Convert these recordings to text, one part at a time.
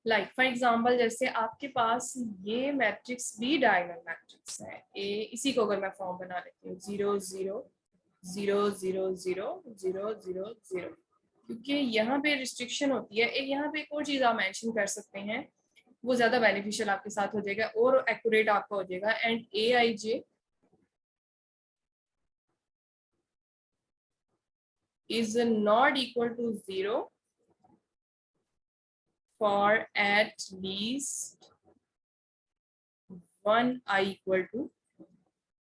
Like for example जैसे आपके पास ये मैट्रिक्स भी डायगोनल मैट्रिक्स है ए, इसी को अगर मैं फॉर्म बना लेती हूँ 0 0 0 0 0 0 0 0, क्योंकि यहाँ पे रिस्ट्रिक्शन होती है। एक यहाँ पे एक और चीज आप मेंशन कर सकते हैं, वो ज्यादा बेनिफिशियल आपके साथ हो जाएगा और एक्यूरेट आपका हो जाएगा। And A I J is not equal to 0 for at least 1 I equal to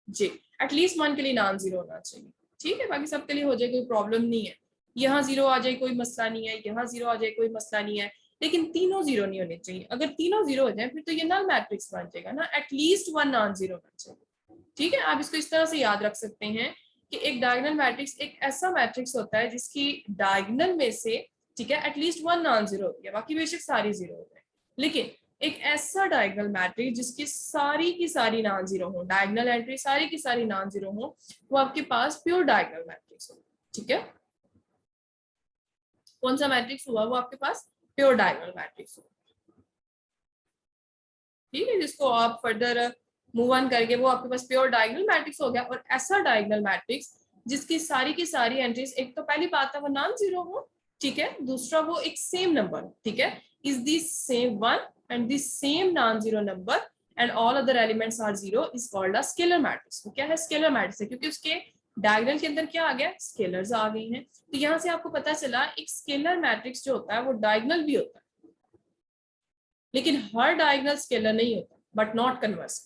j। At least 1 के लिए नॉन जीरो होना चाहिए, ठीक है। बाकी सबके लिए हो जाए, कोई प्रॉब्लम नहीं है। यहाँ जीरो आ जाए कोई मसला नहीं है, यहाँ जीरो आ जाए कोई मसला नहीं है, लेकिन तीनों जीरो नहीं होने चाहिए। अगर तीनों जीरो हो जाए फिर तो ये नल मैट्रिक्स बन जाएगा ना। एटलीस्ट 1 नॉन जीरो होना चाहिए, ठीक है। आप इसको इस तरह से याद रख सकते हैं कि एक डायगोनल मैट्रिक्स एक ऐसा मैट्रिक्स होता है जिसकी डायगोनल में से, ठीक है, एटलीस्ट 1 नॉन जीरो होती है, बाकी बेशक सारी जीरो होते हैं। लेकिन एक ऐसा डायगोनल मैट्रिक्स जिसकी सारी की सारी नॉन जीरो हो, डायगोनल एंट्री सारी की सारी नॉन जीरो हो, वो आपके पास प्योर डायगोनल मैट्रिक्स हो, ठीक है। कौन सा मैट्रिक्स हुआ? वो आपके पास प्योर डायगोनल मैट्रिक्स हो, ठीक है। जिसको आप फर्दर मूव ऑन करके वो आपके पास प्योर डायगोनल मैट्रिक्स हो गया। और ऐसा डायगोनल मैट्रिक्स जिसकी सारी की सारी एंट्रीज, एक तो पहली बात है वो नॉन जीरो हो, ठीक है, दूसरा वो एक सेम नंबर, ठीक है, is the same one and the same non-zero number and all other elements are zero is called a scalar matrix। तो क्या है? स्केलर मैट्रिक्स है, क्योंकि उसके डायगोनल के अंदर क्या आ गया? स्केलर्स आ गई हैं। तो यहाँ से आपको पता चला एक स्केलर मैट्रिक्स जो होता है वो डायगोनल भी होता है, लेकिन हर डायगोनल स्केलर नहीं होता, बट नॉट कन्वर्स,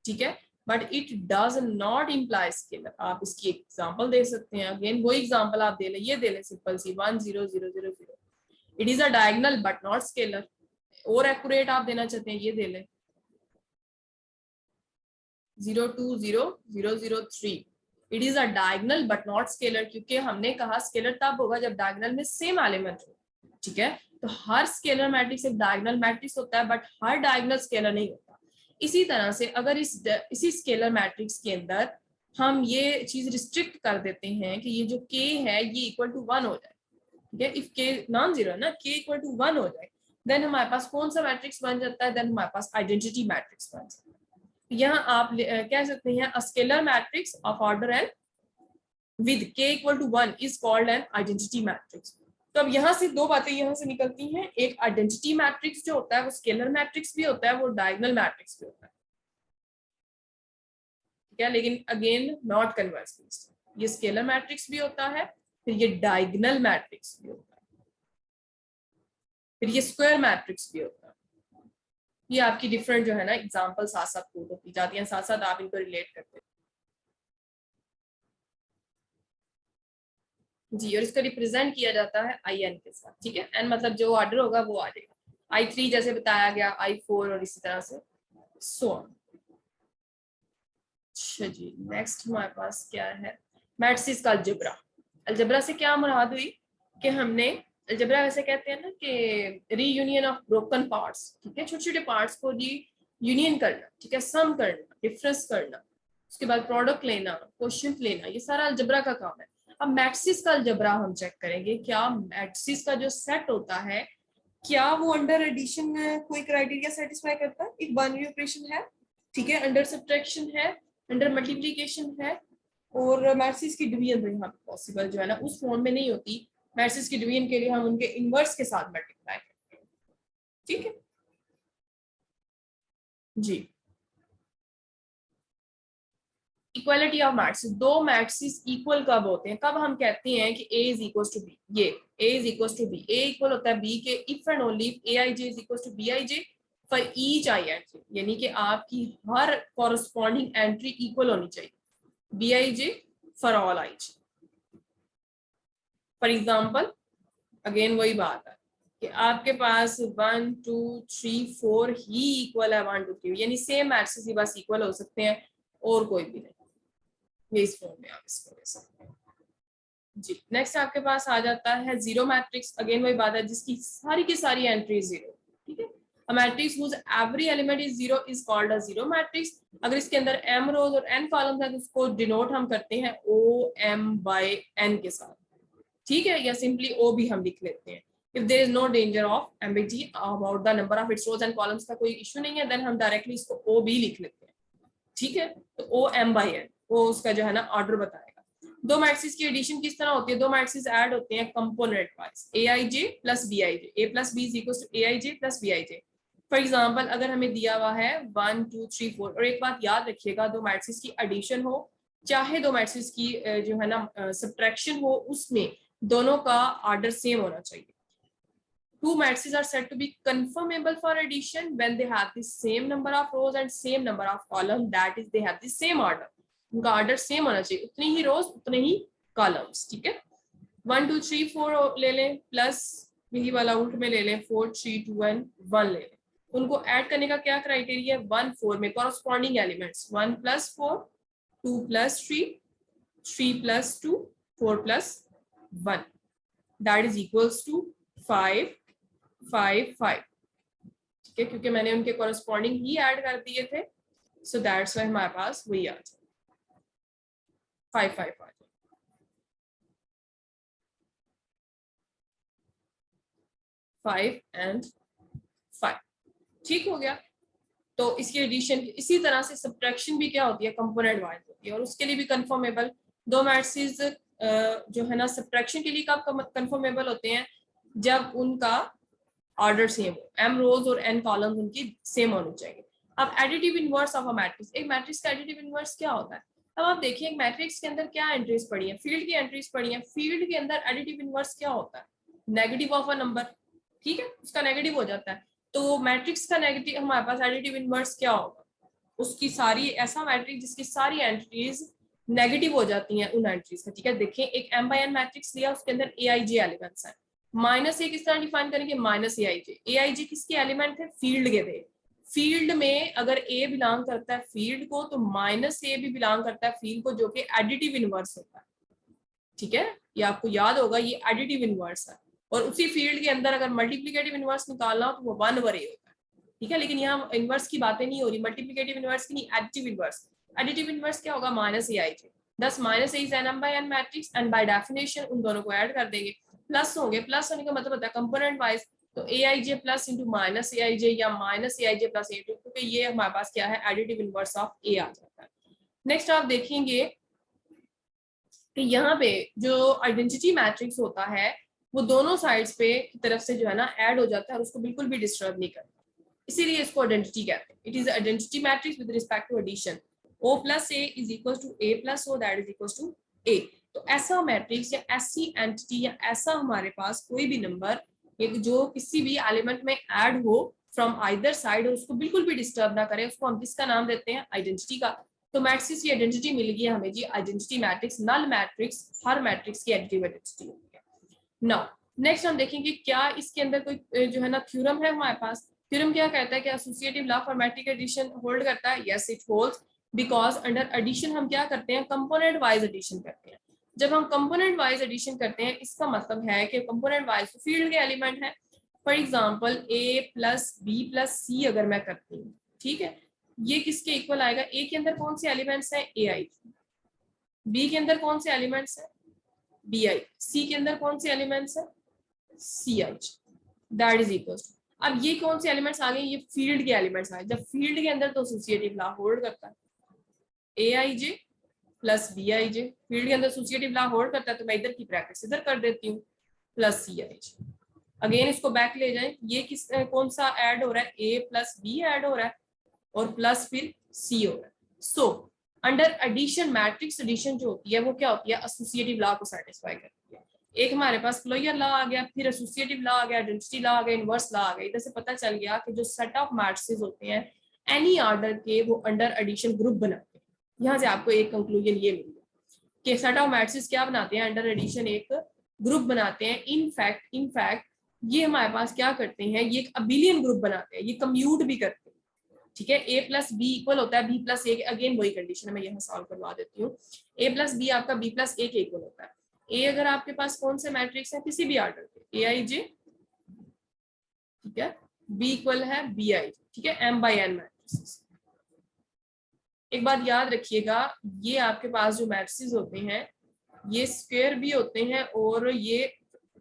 ठीक है। But it does not imply scalar. आप इसकी एग्जांपल दे सकते हैं। अगेन वो एग्जांपल आप दे लें, ये दे लें simple C 1 0 0 0 0, it is a diagonal but not scalar. और एक्यूरेट आप देना चाहते हैं, ये दे लें 0 2 0 0 0 3, it is a diagonal but not scalar, क्योंकि हमने कहा स्केलर तब होगा जब डायगोनल में सेम एलिमेंट हो, ठीक है। तो हर स्केलर मैट्रिक्स एक डायगोनल मैट्रिक्स होता है, बट हर डायगोनल स्केलर नहीं होता। इसी तरह से अगर इसी स्केलर मैट्रिक्स के अंदर हम ये चीज रिस्ट्रिक्ट कर देते हैं कि ये जो k है ये इक्वल टू 1 हो जाए, ठीक है, इफ k नॉन जीरो है ना, k इक्वल टू 1 हो जाए, देन हमारे पास कौन सा मैट्रिक्स बन जाता है? देन हमारे पास आइडेंटिटी मैट्रिक्स बन जाता है। यहाँ आप कह सकते हैं a scalar matrix of order n with k equal to 1 is called an identity matrix। तो अब यहाँ से दो बातें यहाँ से निकलती हैं, एक आइडेंटिटी मैट्रिक्स जो होता है वो स्केलर मैट्रिक्स भी होता है, वो डायगोनल मैट्रिक्स भी होता है, ठीक है, लेकिन अगेन नॉट कन्वर्स। ये स्केलर मैट्रिक्स भी होता है, फिर ये डायगोनल मैट्रिक्स भी होता है, फिर ये स्क्वायर मैट्रिक्स भी होता है। ये आपकी डिफरेंट जो है ना एग्जांपल साथ साथ प्रूव होती जाती हैं, साथ साथ आप इनको रिलेट करते हैं जी। और इसको रिप्रेजेंट किया जाता है आई एन के साथ, ठीक है। एन मतलब जो ऑर्डर होगा वो आ जाएगा, I3 जैसे बताया गया, I4 और इसी तरह से सो ऑन। अच्छा जी, नेक्स्ट हमारे पास क्या है? मैट्रिक्स का अलजेब्रा। अलजेब्रा से क्या मुराद हुई कि हमने अलजेब्रा वैसे कहते हैं ना कि रीयूनियन ऑफ ब्रोकन पार्ट्स, ठीक है, छोटे छोटे पार्ट्स को री यूनियन करना, ठीक है, सम करना, डिफरेंस करना, उसके बाद प्रोडक्ट लेना, क्वोशिएंट लेना, ये सारा अलजेब्रा का काम है। अब मैट्रिक्स का अलजेब्रा हम चेक करेंगे, क्या मैट्रिक्स का जो सेट होता है क्या वो अंडर एडिशन कोई क्राइटेरिया सेटिस्फाई करता है? एक बाइनरी ऑपरेशन है, ठीक है, अंडर सब्ट्रैक्शन है, अंडर मल्टीप्लिकेशन है, और मैट्रिक्स की डिवीजन तो यहाँ पे पॉसिबल जो है ना उस फॉर्म में नहीं होती। मैट्रिक्स की डिवीजन के लिए हम उनके इनवर्स के साथ मल्टीप्लाई करते हैं, ठीक है जी। इक्वालिटी ऑफ मैट्रिक्स, दो मैट्रिक्स इक्वल कब होते हैं? कब हम कहते हैं कि A is equal to B, ये A is equal to B, A equal होता है B के if and only Aij is equal to Bij for each I entry, यानी कि आपकी हर कॉरस्पॉन्डिंग एंट्री इक्वल होनी चाहिए Bij for all Ij। For example again वही बात है कि आपके पास 1 2 3 4 ही इक्वल है 1 2 3, यानी सेम मैट्रिक्स ही बस इक्वल हो सकते हैं और कोई भी नहीं। ये इस फॉर्म में आप इसको ले सकते हैं जी। नेक्स्ट आपके पास आ जाता है जीरो मैट्रिक्स। अगेन वही बात है जिसकी सारी की सारी एंट्री जीरो, ठीक है। A matrix whose every element is zero is called a zero matrix। अगर इसके अंदर m रोज और n कॉलम्स हैं तो उसको डिनोट हम करते हैं O m by n के साथ, ठीक है, या सिंपली O भी हम लिख लेते हैं। If there is no danger of ambiguity about the number of its rows and columns का कोई इशू नहीं है, देन हम डायरेक्टली इसको ओ बी लिख लेते हैं, ठीक है। तो ओ एम बाई एन वो उसका जो है ना ऑर्डर बताएगा। दो मैट्रिक्स की एडिशन किस तरह होती है, दो मैट्रिक्स ऐड होते हैं component wise, A I J plus B I J, A plus B is equal to A I J plus B I J. For example अगर हमें दिया हुआ है 1 2 3 4, और एक बात याद रखिएगा, दो मैट्रिक्स की एडिशन हो चाहे दो मैट्रिक्स की जो है ना सब्ट्रैक्शन हो, उसमें दोनों का ऑर्डर सेम होना चाहिए। Two matrices are said to be conformable for addition when they have the same number of rows and same number of columns, that is they have the same order, उनका order same होना चाहिए, उतनी ही रोज उतने ही columns, ठीक है। 1 2 3 4 ले लें plus यही वाला उल्ट में ले लें 4 3 2 1 1 ले लें, उनको ऐड करने का क्या क्राइटेरिया है, 1 4 में corresponding elements 1 + 4 2 + 3 3 + 2 4 + 1 that is equals to 5 5 5, ठीक है, क्योंकि मैंने उनके कॉरस्पॉन्डिंग ही ऐड कर दिए थे, सो दैट्स व्हाई हमारे पास वही आ जाए 5 5 5 5 एंड 5, ठीक हो गया। तो इसकी एडिशन इसी तरह से सब्ट्रैक्शन भी क्या होती है, कंपोनेंट वाइज होती है, और उसके लिए भी कंफर्मेबल। दो मैट्रिसेस जो है ना सब्ट्रैक्शन के लिए कब कंफर्मेबल होते हैं, जब उनका ऑर्डर सेम हो, एम रोज और एन कॉलम्स उनकी सेम होनी चाहिए। अब additive inverse of a matrix, एक मैट्रिक्स का एडिटिव इनवर्स क्या होता है। अब आप देखिए एक मैट्रिक्स के अंदर क्या एंट्रीज पड़ी है, फील्ड की एंट्रीज पड़ी है, फील्ड के अंदर एडिटिव इनवर्स क्या होता है, नेगेटिव ऑफ अ नंबर, ठीक है, उसका नेगेटिव हो जाता है। तो मैट्रिक्स का नेगेटिव हमारे पास एडिटिव इनवर्स क्या होगा, उसकी सारी ऐसा मैट्रिक्स जिसकी सारी एंट्रीज नेगेटिव हो जाती हैं उन एंट्रीज का, ठीक है। देखिए एक m बाय n मैट्रिक्स लिया, उसके अंदर ए आई जे एलिमेंट्स है, माइनस ए किस तरह डिफाइन करेंगे, माइनस ए आई जे किसके एलिमेंट है, फील्ड के थे। फील्ड में अगर ए बिलोंग करता है फील्ड को, तो माइनस ए भी बिलोंग करता है फील्ड को, जो कि एडिटिव इनवर्स होता है, ठीक है। ये आपको याद होगा, ये एडिटिव इनवर्स है। और उसी फील्ड के अंदर अगर मल्टीप्लिकेटिव इनवर्स निकालना हो तो वो 1/a होता है, ठीक है। लेकिन यहाँ इनवर्स की बातें नहीं हो रही, मल्टीप्लिकेटिव इनवर्स की नहीं, एडिटिव इनवर्स। एडिटिव इनवर्स क्या होगा, माइनस ए आई जे, दस minus A is N M by N matrix, and by definition उन दोनों को ऐड कर देंगे, प्लस होंगे, प्लस होने का मतलब होता है कंपोनेंट वाइज, तो ए I J plus into minus A I जे या minus A I J plus ए, क्योंकि ये हमारे पास क्या है, एडिटिव इनवर्स ऑफ ए आ जाता है। नेक्स्ट आप देखेंगे कि यहाँ पे जो आइडेंटिटी मैट्रिक्स होता है वो दोनों साइड्स पे की तरफ से जो है ना ऐड हो जाता है और उसको बिल्कुल भी डिस्टर्ब नहीं करता, इसीलिए इसको आइडेंटिटी कहते हैं। It is identity matrix with respect to addition, O + A is equal to A + O that is equal to A। तो ऐसा मैट्रिक्स या ऐसी एंटिटी या ऐसा हमारे पास कोई भी नंबर जो किसी भी एलिमेंट में ऐड हो फ्रॉम आइदर साइड और उसको बिल्कुल भी डिस्टर्ब ना करे, उसको हम किसका नाम देते हैं, आइडेंटिटी का। तो मैट्रिक्स की आइडेंटिटी मिल गई हमें जी, आइडेंटिटी मैट्रिक्स, नल मैट्रिक्स हर मैट्रिक्स की एडिटिव आइडेंटिटी होती है। नाउ नेक्स्ट हम देखेंगे क्या इसके अंदर कोई जो है ना थ्योरम है हमारे पास। थ्योरम क्या कहता है कि associative law for matrix addition hold करता है, yes it holds, because under addition हम क्या करते हैं, कंपोनेंट वाइज एडिशन करते हैं। जब हम कंपोनेंट वाइज एडिशन करते हैं इसका मतलब है कि कंपोनेंट वाइज फील्ड के एलिमेंट है, for example a + b + c अगर मैं करती हूँ, ठीक है, ये किसके इक्वल आएगा, ए के अंदर कौन से एलिमेंट्स हैं, ए आई, बी के अंदर कौन से एलिमेंट्स हैं, बी आई, सी के अंदर कौन से एलिमेंट्स हैं, सी आई, दैट इज इक्वल टू, अब ये कौन से एलिमेंट्स आ गए, ये फील्ड के एलिमेंट्स आए। जब फील्ड के अंदर तो एसोसिएटिव लॉ होल्ड करता है, A I J plus B I J, field के अंदर एसोसिएटिव लॉ होल्ड करता है, तो मैं इधर की ब्रैकेट्स इधर कर देती हूँ, प्लस सी आई जे। अगेन इसको बैक ले जाएं, ये किस कौन सा ऐड हो रहा है, a + b ऐड हो रहा है और प्लस फिर c हो रहा है। So under addition, matrix addition जो होती है वो क्या होती है, एसोसिएटिव लॉ को सेटिस्फाई करती है। एक हमारे पास क्लोजर लॉ आ गया, फिर एसोसिएटिव लॉ आ गया, आइडेंटिटी लॉ आ गया, इनवर्स लॉ आ गया। इधर से पता चल गया कि जो सेट ऑफ मैट्रिसेस होते हैं एनी ऑर्डर के, वो अंडर एडिशन ग्रुप बनाते हैं। यहाँ से आपको एक कंक्लूजन ये मिल गया कि सेट ऑफ मैट्रिसेस क्या बनाते हैं, अंडर एडिशन एक ग्रुप बनाते हैं। इनफैक्ट ये हमारे पास क्या करते हैं, ये एक अबिलियन ग्रुप बनाते हैं, ये कम्यूट भी करते हैं, ठीक है। a + b इक्वल होता है b + a, अगेन वही कंडीशन है, मैं यहाँ सॉल्व करवा देती हूँ। a + b आपका b + a के इक्वल होता है। a अगर आपके पास कौन से मैट्रिक्स है, किसी भी ऑर्डर के, aij, ठीक है, b इक्वल है bij, ठीक है, m बाय n मैट्रिक्स। एक बात याद रखिएगा, ये आपके पास जो मैट्रिक्स होते हैं ये स्क्वायर भी होते हैं और ये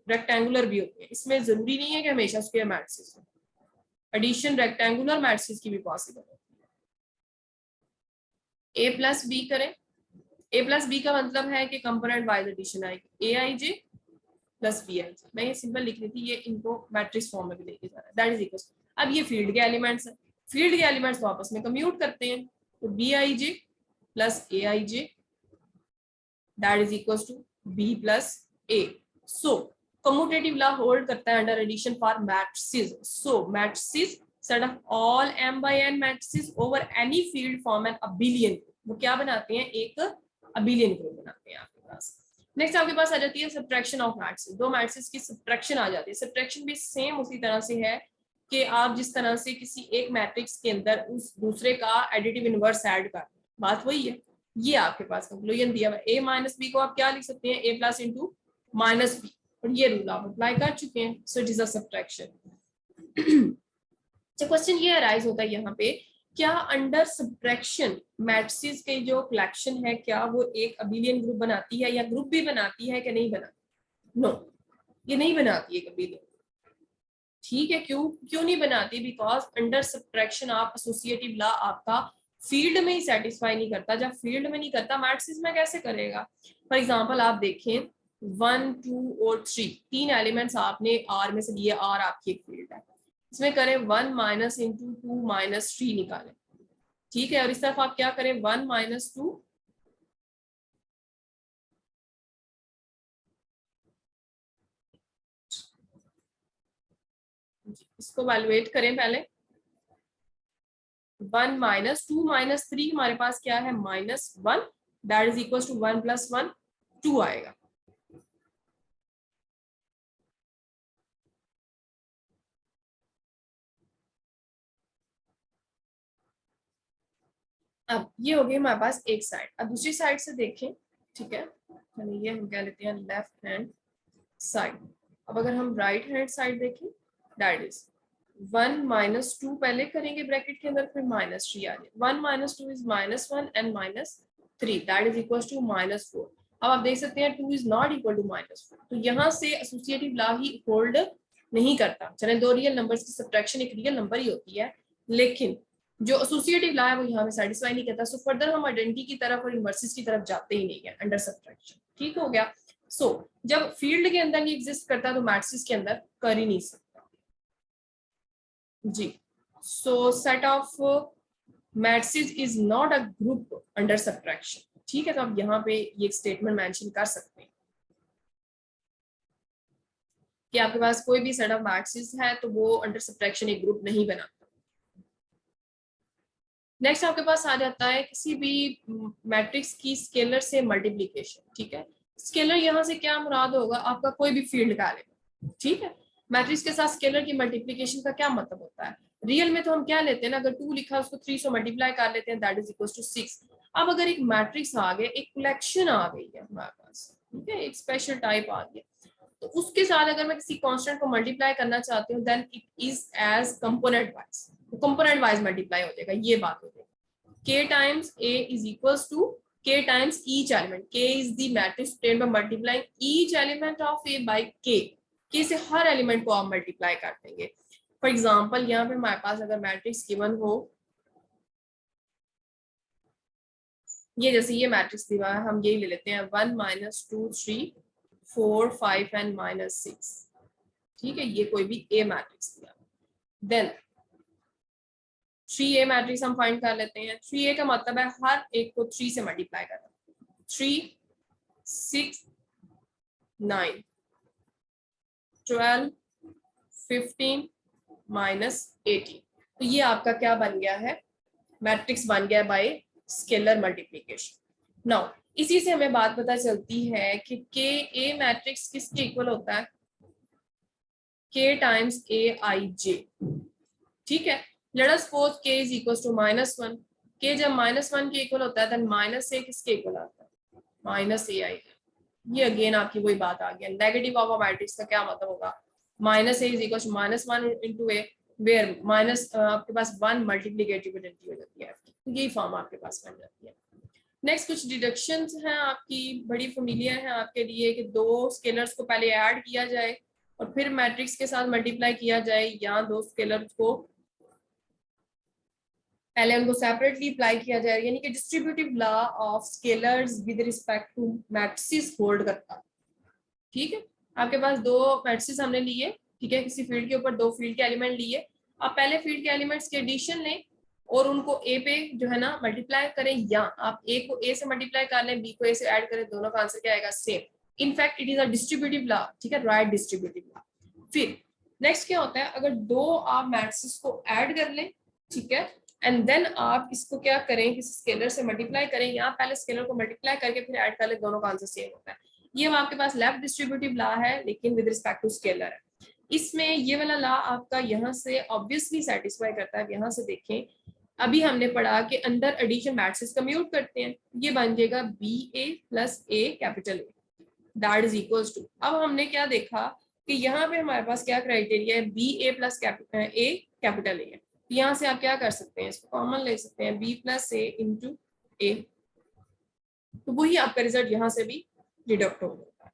रेक्टेंगुलर भी होती है, इसमें जरूरी नहीं है कि हमेशा स्क्वायर मैट्रिसेस हो, एडिशन रेक्टेंगुलर मैट्रिसेस की भी पॉसिबल होती है। a प्लस बी करें, a प्लस बी का मतलब है कि कंपोनेंट वाइज एडिशन आएगी, a I J plus B I J. मैं ये सिंपल लिख रही थी, ये इनको मैट्रिक्स फॉर्म में भी लेके जाना है, दैट इज इक्वल। अब ये फील्ड के एलिमेंट्स है, फील्ड के एलिमेंट्स को आपस में कम्यूट करते हैं, तो B I J plus A I J that is equal to B plus A. So commutative law hold करता है under addition for matrices. So matrices set of all m by n matrices over any field form an abelian group. वो क्या बनाते हैं, एक abelian group बनाते हैं आपके पास। नेक्स्ट आपके पास आ जाती है सब्ट्रैक्शन ऑफ मैट्रिसेस, दो मैट्रिसेस की सब्ट्रैक्शन आ जाती है। सब्ट्रैक्शन भी सेम उसी तरह से है कि आप जिस तरह से किसी एक मैट्रिक्स के अंदर उस दूसरे का एडिटिव इनवर्स ऐड कर, बात वही है। ये आपके पास कंक्लूजन दिया हुआ है, a माइनस बी को आप क्या लिख सकते हैं, a plus into minus B, और ये रूल आप अप्लाई कर चुके हैं, so it is a subtraction. Question ये अराइज होता है यहाँ पे, क्या अंडर सब्ट्रैक्शन मैट्रिसेस के जो कलेक्शन है क्या वो एक अबिलियन ग्रुप बनाती है या ग्रुप भी बनाती है कि नहीं बनाती? नो, ये नहीं बनाती है अबिलियन। ठीक है, क्यों नहीं बनाती? बिकॉज अंडर सब्ट्रैक्शन आप एसोसिएटिव लॉ आपका फील्ड में ही सेटिस्फाई नहीं करता। जब फील्ड में नहीं करता, मैट्रिसेस में कैसे करेगा? फॉर एग्जांपल आप देखें 1 2 और 3, तीन एलिमेंट्स आपने आर में से लिए, आर आपकी एक फील्ड है, इसमें करें 1 माइनस इंटू 2 माइनस 3 निकालें, ठीक है, और इस तरफ आप क्या करें 1 माइनस 2 इसको वैल्यूएट करें पहले। 1 माइनस 2 माइनस 3 हमारे पास क्या है, -1, that is equal to 1 plus 1 2 आएगा। अब ये हो गई हमारे पास एक साइड। अब दूसरी साइड से देखें, ठीक है, ये हम कह लेते हैं लेफ्ट हैंड साइड। अब अगर हम राइट हैंड साइड देखें, दैट इज 1 माइनस 2 पहले करेंगे ब्रैकेट के अंदर, फिर -3 आ जाए, 1 minus 2 is -1 and -3 that is equal to -4। अब आप देख सकते हैं 2 इज नॉट इक्वल टू -4, तो यहाँ से एसोसिएटिव लॉ ही होल्ड नहीं करता। चले, दो रियल नंबर्स की सब्ट्रैक्शन एक रियल नंबर ही होती है, लेकिन जो एसोसिएटिव लॉ है वो यहाँ पे सेटिस्फाई नहीं करता। सो फर्दर हम आइडेंटिटी की तरफ और इनवर्सेस की तरफ जाते ही नहीं है अंडर सब्ट्रैक्शन। ठीक हो गया। सो जब फील्ड के अंदर नहीं एग्जिस्ट करता तो मैट्रिसेस के अंदर कर ही नहीं सकता जी। So set of matrices is not a group under subtraction. ठीक है, तो आप यहाँ पे ये स्टेटमेंट मेंशन कर सकते हैं कि आपके पास कोई भी सेट ऑफ मैट्रिसेस है तो वो अंडर सब्ट्रैक्शन एक ग्रुप नहीं बनाता। नेक्स्ट आपके पास आ जाता है किसी भी मैट्रिक्स की स्केलर से मल्टीप्लिकेशन। ठीक है, स्केलर यहाँ से क्या मुराद होगा, आपका कोई भी फील्ड का एलिमेंट। ठीक है, मैट्रिक्स के साथ स्केलर की मल्टीप्लिकेशन का क्या मतलब होता है? रियल में तो हम क्या लेते हैं ना, अगर 2 लिखा है उसको 3 से मल्टीप्लाई कर लेते हैं, दैट इज इक्वल टू 6। अब अगर एक मैट्रिक्स आ गया, एक कलेक्शन आ गई है हमारे पास, ठीक है, एक स्पेशल टाइप आ गया, तो उसके साथ अगर मैं किसी कांस्टेंट को मल्टीप्लाई करना चाहती हूँ, then it is as component wise, component wise multiply हो जाएगा। ये बात हो जाएगी, k times a is equals to k times each element. k is the matrix obtained by multiplying each element of a by k। k से हर element को आप multiply कर देंगे। फॉर एग्जांपल यहाँ पे हमारे पास अगर मैट्रिक्स गिवन हो, ये जैसे ये मैट्रिक्स दिया है, हम यही ले लेते हैं 1 - 2 3 4 5 एंड -6। ठीक है, ये कोई भी ए मैट्रिक्स दिया, देन 3A मैट्रिक्स हम फाइंड कर लेते हैं। 3A का मतलब है हर एक को 3 से मल्टीप्लाई करना, 3 6 9 12 15 -18। तो ये आपका क्या बन गया है, मैट्रिक्स बन गया बाय स्केलर मल्टीप्लिकेशन। नाउ इसी से हमें बात पता चलती है कि के ए मैट्रिक्स किसके इक्वल होता है, k टाइम्स aij। ठीक है, let us suppose k is equal to -1। k जब -1 के इक्वल होता है देन -a किसके इक्वल आता है, -ai। ये अगेन आपकी वही बात आ गया, नेगेटिव ऑफ अ मैट्रिक्स का क्या मतलब होगा, -a is equal to -1 into a, where minus आपके पास 1 मल्टीप्लिकेटिव आइडेंटिटी हो जाती है, तो यही फॉर्म आपके पास बन जाती है। नेक्स्ट कुछ डिडक्शंस हैं आपकी, बड़ी फेमिलियर हैं आपके लिए, कि दो स्केलर्स को पहले ऐड किया जाए और फिर मैट्रिक्स के साथ मल्टीप्लाई किया जाए, या दो स्केलर्स को पहले उनको सेपरेटली अप्लाई किया जाए, यानी कि distributive law of scalars with respect to matrices hold करता है। ठीक है, आपके पास दो मैट्रिसेस हमने लिए, ठीक है, किसी फील्ड के ऊपर दो फील्ड के एलिमेंट लिए, आप पहले फील्ड के एलिमेंट्स के एडिशन लें और उनको ए पे जो है ना मल्टीप्लाई करें, या आप ए को ए से मल्टीप्लाई कर लें, बी को ए से ऐड करें, दोनों का आंसर क्या आएगा? Same. In fact it is a distributive law, ठीक है, राइट डिस्ट्रीब्यूटिव लॉ। फिर नेक्स्ट क्या होता है, अगर दो आप मैट्रिसेस को ऐड कर लें, ठीक है, एंड देन आप इसको क्या करें, किसी स्केलर से मल्टीप्लाई करें, या पहले स्केलर को मल्टीप्लाई करके फिर ऐड कर ले, दोनों का आंसर सेम होता है। ये आपके पास लेफ्ट डिस्ट्रीब्यूटिव लॉ है, लेकिन विद रिस्पेक्ट टू स्केलर है। इसमें ये वाला लॉ आपका यहाँ से ऑब्वियसली सेटिस्फाई करता है। यहाँ से देखें, अभी हमने पढ़ा कि अंदर एडिशन मैट्रिसेस कम्यूट करते हैं, ये बन जाएगा B A plus A capital A that is equals to. अब हमने क्या देखा कि यहाँ पे हमारे पास क्या क्राइटेरिया है, B A plus A capital A है। यहाँ से आप क्या कर सकते हैं, इसको कॉमन ले सकते हैं, बी प्लस ए इंटू ए, तो वही आपका रिजल्ट यहाँ से भी डिडक्ट हो जाता है।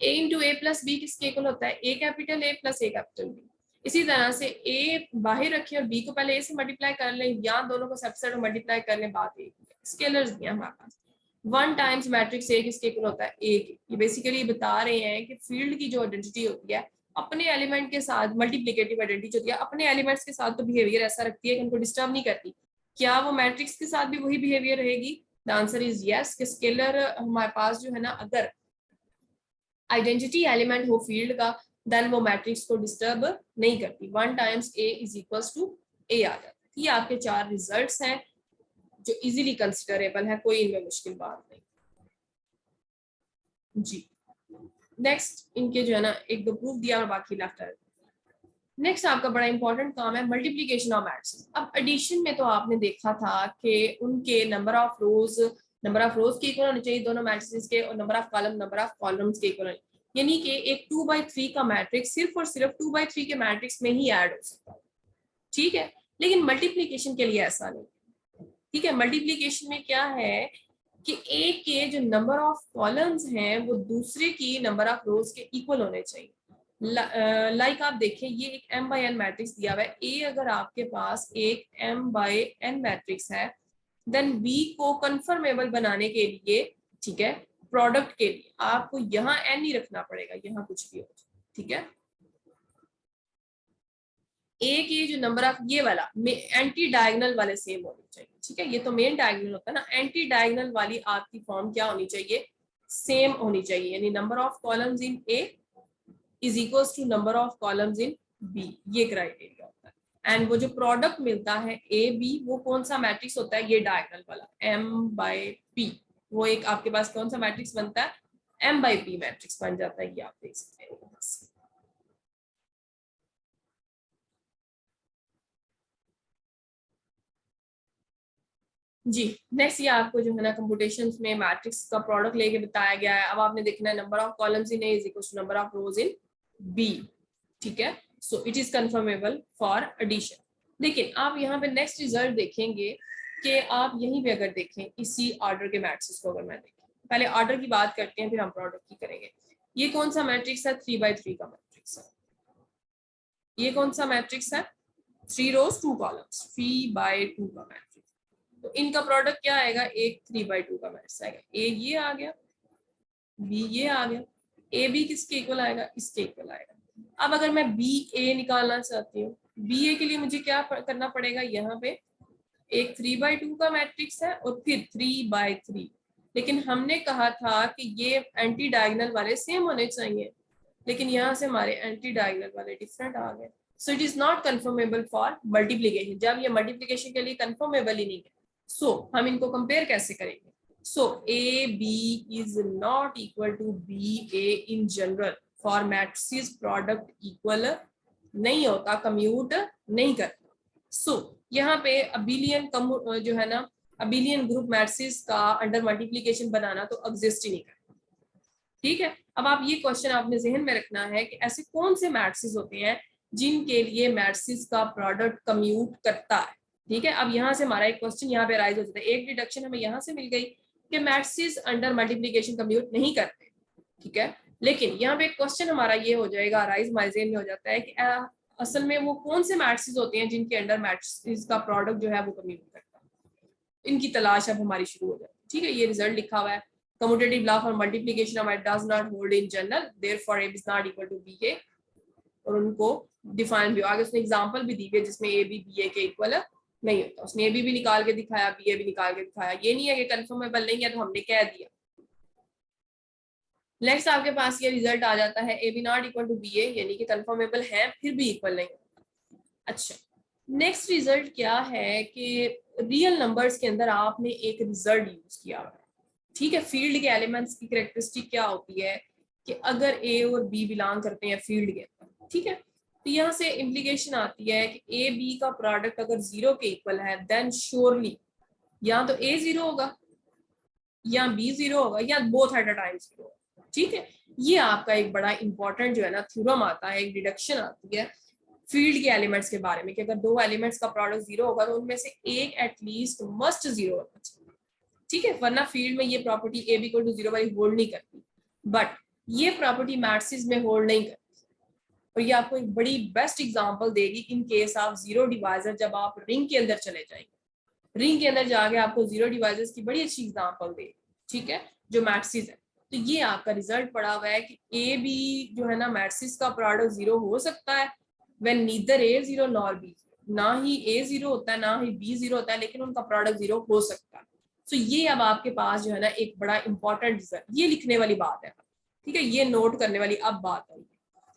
A into A plus B किसके इक्वल होता है? A capital A plus A capital B. इसी तरह से ए बाहर रखें और बी को पहले ए से मल्टीप्लाई कर लें, या दोनों को सबसेट में मल्टीप्लाई कर लें, बात एक स्केलर्स दिया हमारे पास। 1 टाइम्स मैट्रिक्स ए किसके इक्वल होता है? ए के। ये बेसिकली बता रहे हैं कि फील्ड की जो आइडेंटिटी होती है अपने एलिमेंट के साथ, मल्टीप्लिकेटिव आइडेंटिटी होती है, अपने एलिमेंट्स के साथ तो बिहेवियर ऐसा रखती है कि उनको डिस्टर्ब नहीं करती। क्या वो मैट्रिक्स के साथ भी वही बिहेवियर रहेगी? द आंसर इज यस, कि स्केलर हमारे पास जो है ना, अगर आइडेंटिटी एलिमेंट हो फील्ड का, देन वो मैट्रिक्स को डिस्टर्ब नहीं करती। 1 times A is equals to A आ जाता है। ये आपके 4 रिजल्ट्स हैं जो इजीली कंसिडरेबल है, कोई इनमें मुश्किल बात नहीं जी। नेक्स्ट इनके जो है ना एक दो प्रूफ दिया और बाकी लेफ्ट है। नेक्स्ट आपका बड़ा इंपॉर्टेंट काम है मल्टीप्लिकेशन ऑफ मैट्रिक्स। अब एडिशन में तो आपने देखा था कि उनके नंबर ऑफ रोज के इक्वल होने चाहिए दोनों मैट्रिसेस के, और नंबर ऑफ कॉलम्स के इक्वल, यानी कि एक 2/3 का मैट्रिक्स सिर्फ और सिर्फ 2/3 के मैट्रिक्स में ही ऐड हो सकता है। ठीक है, लेकिन मल्टीप्लिकेशन के लिए ऐसा नहीं। ठीक है, मल्टीप्लिकेशन में क्या है कि एक के जो नंबर ऑफ कॉलम्स हैं वो दूसरे की नंबर ऑफ रोज के इक्वल होने चाहिए। लाइक आप देखें, ये एक m/n मैट्रिक्स दिया हुआ है। ए अगर आपके पास एक m/n मैट्रिक्स है, देन b को कंफर्मेबल बनाने के लिए, ठीक है, प्रोडक्ट के लिए आपको यहाँ n नहीं रखना पड़ेगा, यहाँ कुछ भी हो। ठीक है, ए की जो नंबर ऑफ ये वाला एंटी डायगोनल वाले सेम होने चाहिए। ठीक है, ये तो मेन डायगोनल होता है ना, एंटी डायगोनल वाली आपकी फॉर्म क्या होनी चाहिए? सेम होनी चाहिए, यानी number of columns in A is equals to number of columns in B, ये क्राइटेरिया होता है। एंड वो जो प्रोडक्ट मिलता है ए बी, वो कौन सा मैट्रिक्स होता है? ये डायगोनल वाला m/p, वो एक आपके पास कौन सा मैट्रिक्स बनता है? m/p मैट्रिक्स बन जाता है, ये आप देख सकते हैं। जी, नेक्स्ट ये आपको जो है ना कंप्यूटेशंस में मैट्रिक्स का प्रोडक्ट लेके बताया गया है। अब आपने देखना है number of columns in A is equal to number of rows in B. ठीक है, so it is conformable for addition. लेकिन आप यहाँ पे नेक्स्ट रिजल्ट देखेंगे कि आप यहीं पे अगर देखें इसी ऑर्डर के मैट्रिक्स को, अगर मैं देखें, पहले ऑर्डर की बात करते हैं फिर हम प्रोडक्ट की करेंगे। ये कौन सा मैट्रिक्स है? 3/3 का मैट्रिक्स है। ये कौन सा मैट्रिक्स है? 3 रोज 2 कॉलम्स, 3/2 का मैट्रिक्स। तो इनका प्रोडक्ट क्या आएगा? एक 3/2 का मैट्रिक्स आएगा। ए ये आ गया, बी ये आ गया, ए बी किसके इक्वल आएगा? इसके इक्वल आएगा। अब अगर मैं बी ए निकालना चाहती हूँ, बी ए के लिए मुझे क्या करना पड़ेगा? यहाँ पे एक 3/2 का मैट्रिक्स है और फिर 3/3, लेकिन हमने कहा था कि ये एंटी डायगोनल वाले सेम होने चाहिए, लेकिन यहाँ से हमारे एंटी डायगोनल वाले डिफरेंट आ गए। सो it is not confirmable for multiplication. जब ये मल्टीप्लीकेशन के लिए कंफर्मेबल ही नहीं है, सो हम इनको कंपेयर कैसे करेंगे? So A B is not equal to B A in general for matrices product equal नहीं होता, कम्यूट नहीं करता। सो यहाँ पे अबिलियन जो है ना, अबिलियन ग्रुप मैट्रिसेस का अंडर मल्टीप्लिकेशन बनाना तो एग्जिस्ट ही नहीं करता। ठीक है, अब आप ये क्वेश्चन आपने जहन में रखना है कि ऐसे कौन से मैट्रिसेस होते हैं जिनके लिए मैट्रिसेस का प्रोडक्ट कम्यूट करता है। ठीक है, अब यहाँ से हमारा एक क्वेश्चन यहाँ पे राइज हो जाता है। एक डिडक्शन हमें यहाँ से मिल गई कि मैट्रिसेस अंडर मल्टीप्लिकेशन कम्यूट नहीं करते, ठीक है। लेकिन यहाँ पे क्वेश्चन हमारा ये हो जाएगा, राइज हमारे ज़हन में हो जाता है कि असल में वो कौन से मैट्रिसेस होते हैं जिनके अंडर मैट्रिसेस का प्रोडक्ट जो है वो कम्यूट करता है। इनकी तलाश अब हमारी शुरू हो जाती है, ठीक है। ये रिजल्ट लिखा हुआ है, commutative law for multiplication of A does not hold in general, therefore A is not equal to BA, और उनको डिफाइन भी आगे उसने एग्जांपल भी दी है जिसमें ए बी बी ए के इक्वल नहीं होता। उसने ए बी भी निकाल के दिखाया, बी ए भी निकाल के दिखाया। ये नहीं है कि कंफर्मेबल नहीं है तो हमने कह दिया। नेक्स्ट आपके पास ये रिजल्ट आ जाता है A B not equal to B A, यानी कि कंफर्मेबल है फिर भी इक्वल नहीं होता। अच्छा, नेक्स्ट रिजल्ट क्या है कि रियल नंबर्स के अंदर आपने एक रिजल्ट यूज किया हुआ है, ठीक है। फील्ड के एलिमेंट्स की कैरेक्टरिस्टिक क्या होती है कि अगर ए और बी बिलोंग करते हैं फील्ड के अंदर, ठीक है, तो यहाँ से इम्प्लीकेशन आती है कि ए बी का प्रोडक्ट अगर 0 के इक्वल है देन श्योरली या तो ए 0 होगा या बी 0 होगा या बोथ एट अ टाइम 0 होगा, ठीक है। ये आपका एक बड़ा इंपॉर्टेंट जो है ना थ्योरम आता है, एक डिडक्शन आती है फील्ड के एलिमेंट्स के बारे में कि अगर दो एलिमेंट्स का प्रोडक्ट 0 होगा तो उनमें से एक एटलीस्ट मस्ट 0 होना चाहिए, ठीक है, वरना फील्ड में ये property A B equal to 0 वाली होल्ड नहीं करती। बट ये प्रॉपर्टी मैट्रिसेस में होल्ड नहीं करती, और ये आपको एक बड़ी बेस्ट एग्जांपल देगी in case of zero divisor. जब आप रिंग के अंदर चले जाएंगे, रिंग के अंदर जाके आपको जीरो डिवाइजर्स की बड़ी अच्छी एग्जांपल देगी, ठीक है, जो मैट्रिसेस है। तो ये आपका रिजल्ट पड़ा हुआ है कि ए बी जो है ना मैट्रिसेस का प्रोडक्ट 0 हो सकता है when neither A 0 nor be, ना ही ए 0 होता है ना ही बी 0 होता है, लेकिन उनका प्रोडक्ट 0 हो सकता है। तो ये अब आपके पास जो है ना एक बड़ा इंपॉर्टेंट रिजल्ट, ये लिखने वाली बात है, ठीक है, ये नोट करने वाली अब बात है।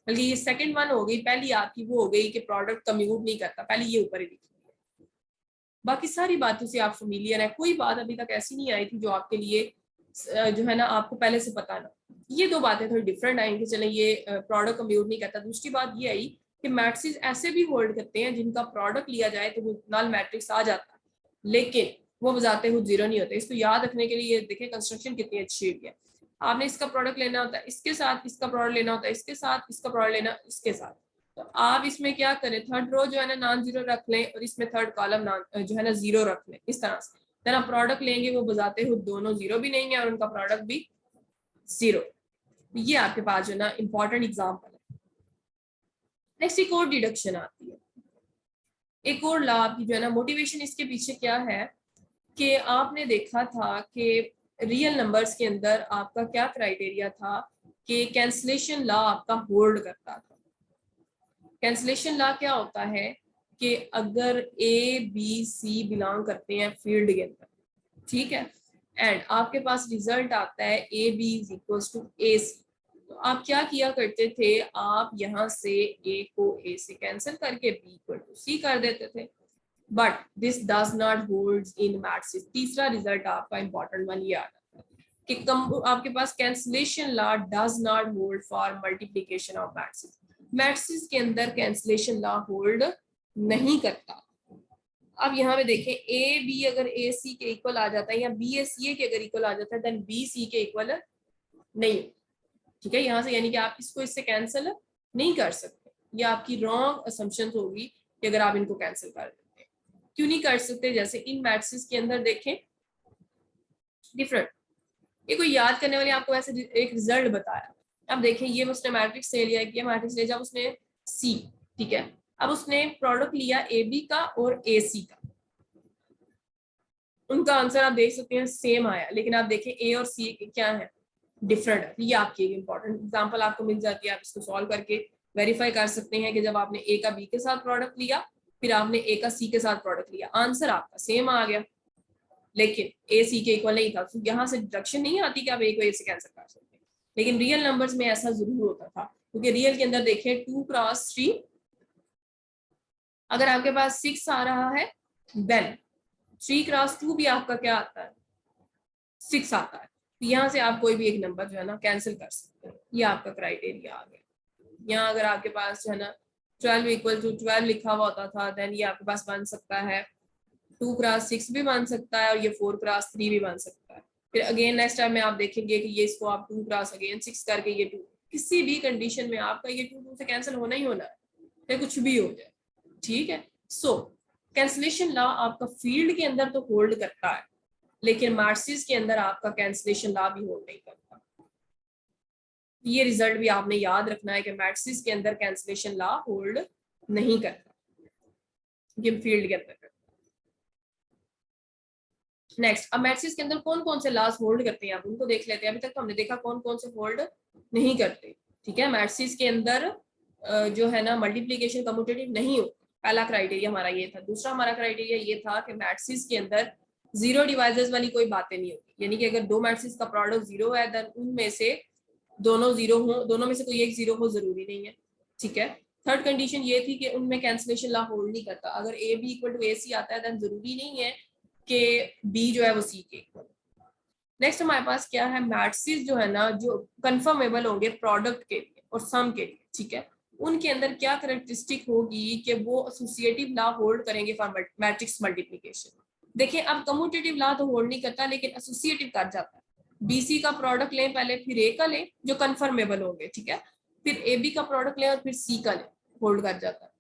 बल्कि ये सेकंड वन हो गई, पहली आपकी वो हो गई कि प्रोडक्ट कम्यूट नहीं करता, पहले ये ऊपर ही लिखी है। बाकी सारी बातों से आप फेमिलियर है, कोई बात अभी तक ऐसी नहीं आई थी जो आपके लिए जो है ना आपको पहले से पता ना। ये दो बातें थोड़ी डिफरेंट आई कि चले ये प्रोडक्ट कम्यूट नहीं करता। दूसरी बात ये आई कि मैट्रिसेस ऐसे भी होल्ड करते हैं जिनका प्रोडक्ट लिया जाए तो वो नल मैट्रिक्स आ जाता है, लेकिन वो बजाते हुए 0 नहीं होते। इसको याद रखने के लिए देखें कंस्ट्रक्शन कितनी अच्छी हुई है। आपने इसका प्रोडक्ट लेना होता है इसके साथ, इसका प्रोडक्ट लेना होता है इसके साथ, इसका प्रोडक्ट लेना इसके साथ। तो आप इसमें क्या करें, थर्ड रो जो है ना नॉन 0 रख लें और इसमें थर्ड कॉलम जो है ना 0 रख लें, इस तरह से। देन आप प्रोडक्ट लेंगे वो बजाते हुए दोनों 0 भी नहीं है और उनका प्रोडक्ट भी 0। ये आपके पास जो ना इंपॉर्टेंट एग्जाम्पल है। नेक्स्ट एक और डिडक्शन आती है, एक और लॉ आपकी जो है ना मोटिवेशन इसके पीछे क्या है कि आपने देखा था कि रियल नंबर्स के अंदर आपका क्या क्राइटेरिया था कि कैंसलेशन लॉ आपका होल्ड करता था। कैंसलेशन लॉ क्या होता है कि अगर ए बी सी बिलोंग करते हैं फील्ड के अंदर, ठीक है, एंड आपके पास रिजल्ट आता है A B is equals to A C, तो आप क्या किया करते थे, आप यहाँ से ए को ए से कैंसिल करके बी इक्वल टू सी कर देते थे। But this does not hold in matrices. तीसरा रिजल्ट आपका इंपॉर्टेंट वन ये आ जाता है कि आपके पास cancellation law does not hold for multiplication of matrices. Matrices के अंदर कैंसलेशन लॉ होल्ड नहीं करता। अब यहाँ पे देखें, ए बी अगर ए सी के इक्वल आ जाता है या बी ए सी ए के अगर इक्वल आ जाता है देन बी सी के इक्वल नहीं, ठीक है। यहाँ से यानी कि आप इसको इससे कैंसिल नहीं कर सकते, ये आपकी रॉन्ग असम्पशन होगी कि अगर आप इनको कैंसिल कर देते हैं। क्यों नहीं कर सकते, जैसे इन मैट्रिसेस के अंदर देखें डिफरेंट, ये कोई याद करने वाली आपको ऐसे एक रिजल्ट बताया। अब देखें ये उसने मैट्रिक्स ले लिया, ये मैट्रिक्स ले, जब उसने सी, ठीक है, अब उसने प्रोडक्ट लिया ए बी का और ए सी का, उनका आंसर आप देख सकते हैं सेम आया, लेकिन आप देखें ए और सी क्या है, डिफरेंट है। ये आपकी एक इंपॉर्टेंट एग्जांपल आपको मिल जाती है, आप इसको सॉल्व करके वेरीफाई कर सकते हैं कि जब आपने ए का बी के साथ प्रोडक्ट लिया फिर आपने ए का सी के साथ प्रोडक्ट लिया, आंसर आपका सेम आ गया, लेकिन ए सी के इक्वल नहीं था। तो यहाँ से डिडक्शन नहीं आती कि आप ए को ए से कैंसिल कर सकते हैं, लेकिन रियल नंबर्स में ऐसा जरूर होता था, क्योंकि रियल के अंदर देखें 2 क्रॉस 3, अगर आपके पास 6 आ रहा है देन 3 क्रॉस 2 भी आपका क्या आता है, 6 आता है। तो यहाँ से आप कोई भी एक नंबर जो है ना कैंसिल कर सकते हैं, ये आपका क्राइटेरिया आ गया। यहाँ अगर आपके पास जो है ना 12 इक्वल टू 12 लिखा हुआ होता था देन ये आपके पास बन सकता है 2 क्रॉस 6 भी बन सकता है और ये 4 क्रॉस 3 भी बन सकता है। फिर अगेन नेक्स्ट टाइम में आप देखेंगे कि ये इसको आप 2 क्रॉस अगेन 6 करके ये 2, किसी भी कंडीशन में आपका ये 2 से कैंसिल होना ही होना है, फिर कुछ भी हो जाए, ठीक है। सो कैंसिलेशन लॉ आपका फील्ड के अंदर तो होल्ड करता है, लेकिन मैट्रिसेस के अंदर आपका कैंसलेशन लॉ भी होल्ड नहीं करता। ये रिजल्ट भी आपने याद रखना है कि मैट्रिसेस के अंदर कैंसलेशन लॉ होल्ड नहीं करता, ये फील्ड के अंदर। नेक्स्ट, अब मैट्रिसेस के अंदर कौन कौन से लॉज होल्ड करते हैं आप उनको देख लेते हैं। अभी तक तो हमने देखा कौन कौन से होल्ड नहीं करते, ठीक है। मैट्रिसेस के अंदर जो है ना मल्टीप्लिकेशन कम्यूटेटिव नहीं हो, पहला क्राइटेरिया हमारा ये था। दूसरा हमारा क्राइटेरिया ये था कि मैट्रिसेस के अंदर जीरो डिवाइजर्स वाली कोई बातें नहीं होगी, यानी कि अगर दो मैट्रिसेस का प्रोडक्ट जीरो है देन उनमें से दोनों जीरो हो, दोनों में से कोई एक जीरो हो जरूरी नहीं है, ठीक है। थर्ड कंडीशन ये थी कि उनमें कैंसलेशन लॉ होल्ड नहीं करता। अगर A B equal to A सी आता है देन जरूरी नहीं है कि बी जो है वो सी के इक्वल। नेक्स्ट हमारे पास क्या है, मैट्रिसेस जो है ना जो कंफर्मेबल होंगे प्रोडक्ट के लिए और सम के लिए, ठीक है। उनके अंदर क्या कैरेक्टरिस्टिक होगी कि वो एसोसिएटिव लॉ होल्ड करेंगे फॉर मैट्रिक्स मल्टीप्लिकेशन। देखिए अब कम्यूटेटिव लॉ तो होल्ड नहीं करता लेकिन एसोसिएटिव कर जाता है। बीसी का प्रोडक्ट लें पहले, फिर ए का लें जो कंफर्मेबल होंगे, ठीक है। फिर ए बी का प्रोडक्ट लें और फिर सी का लें, होल्ड कर जाता है।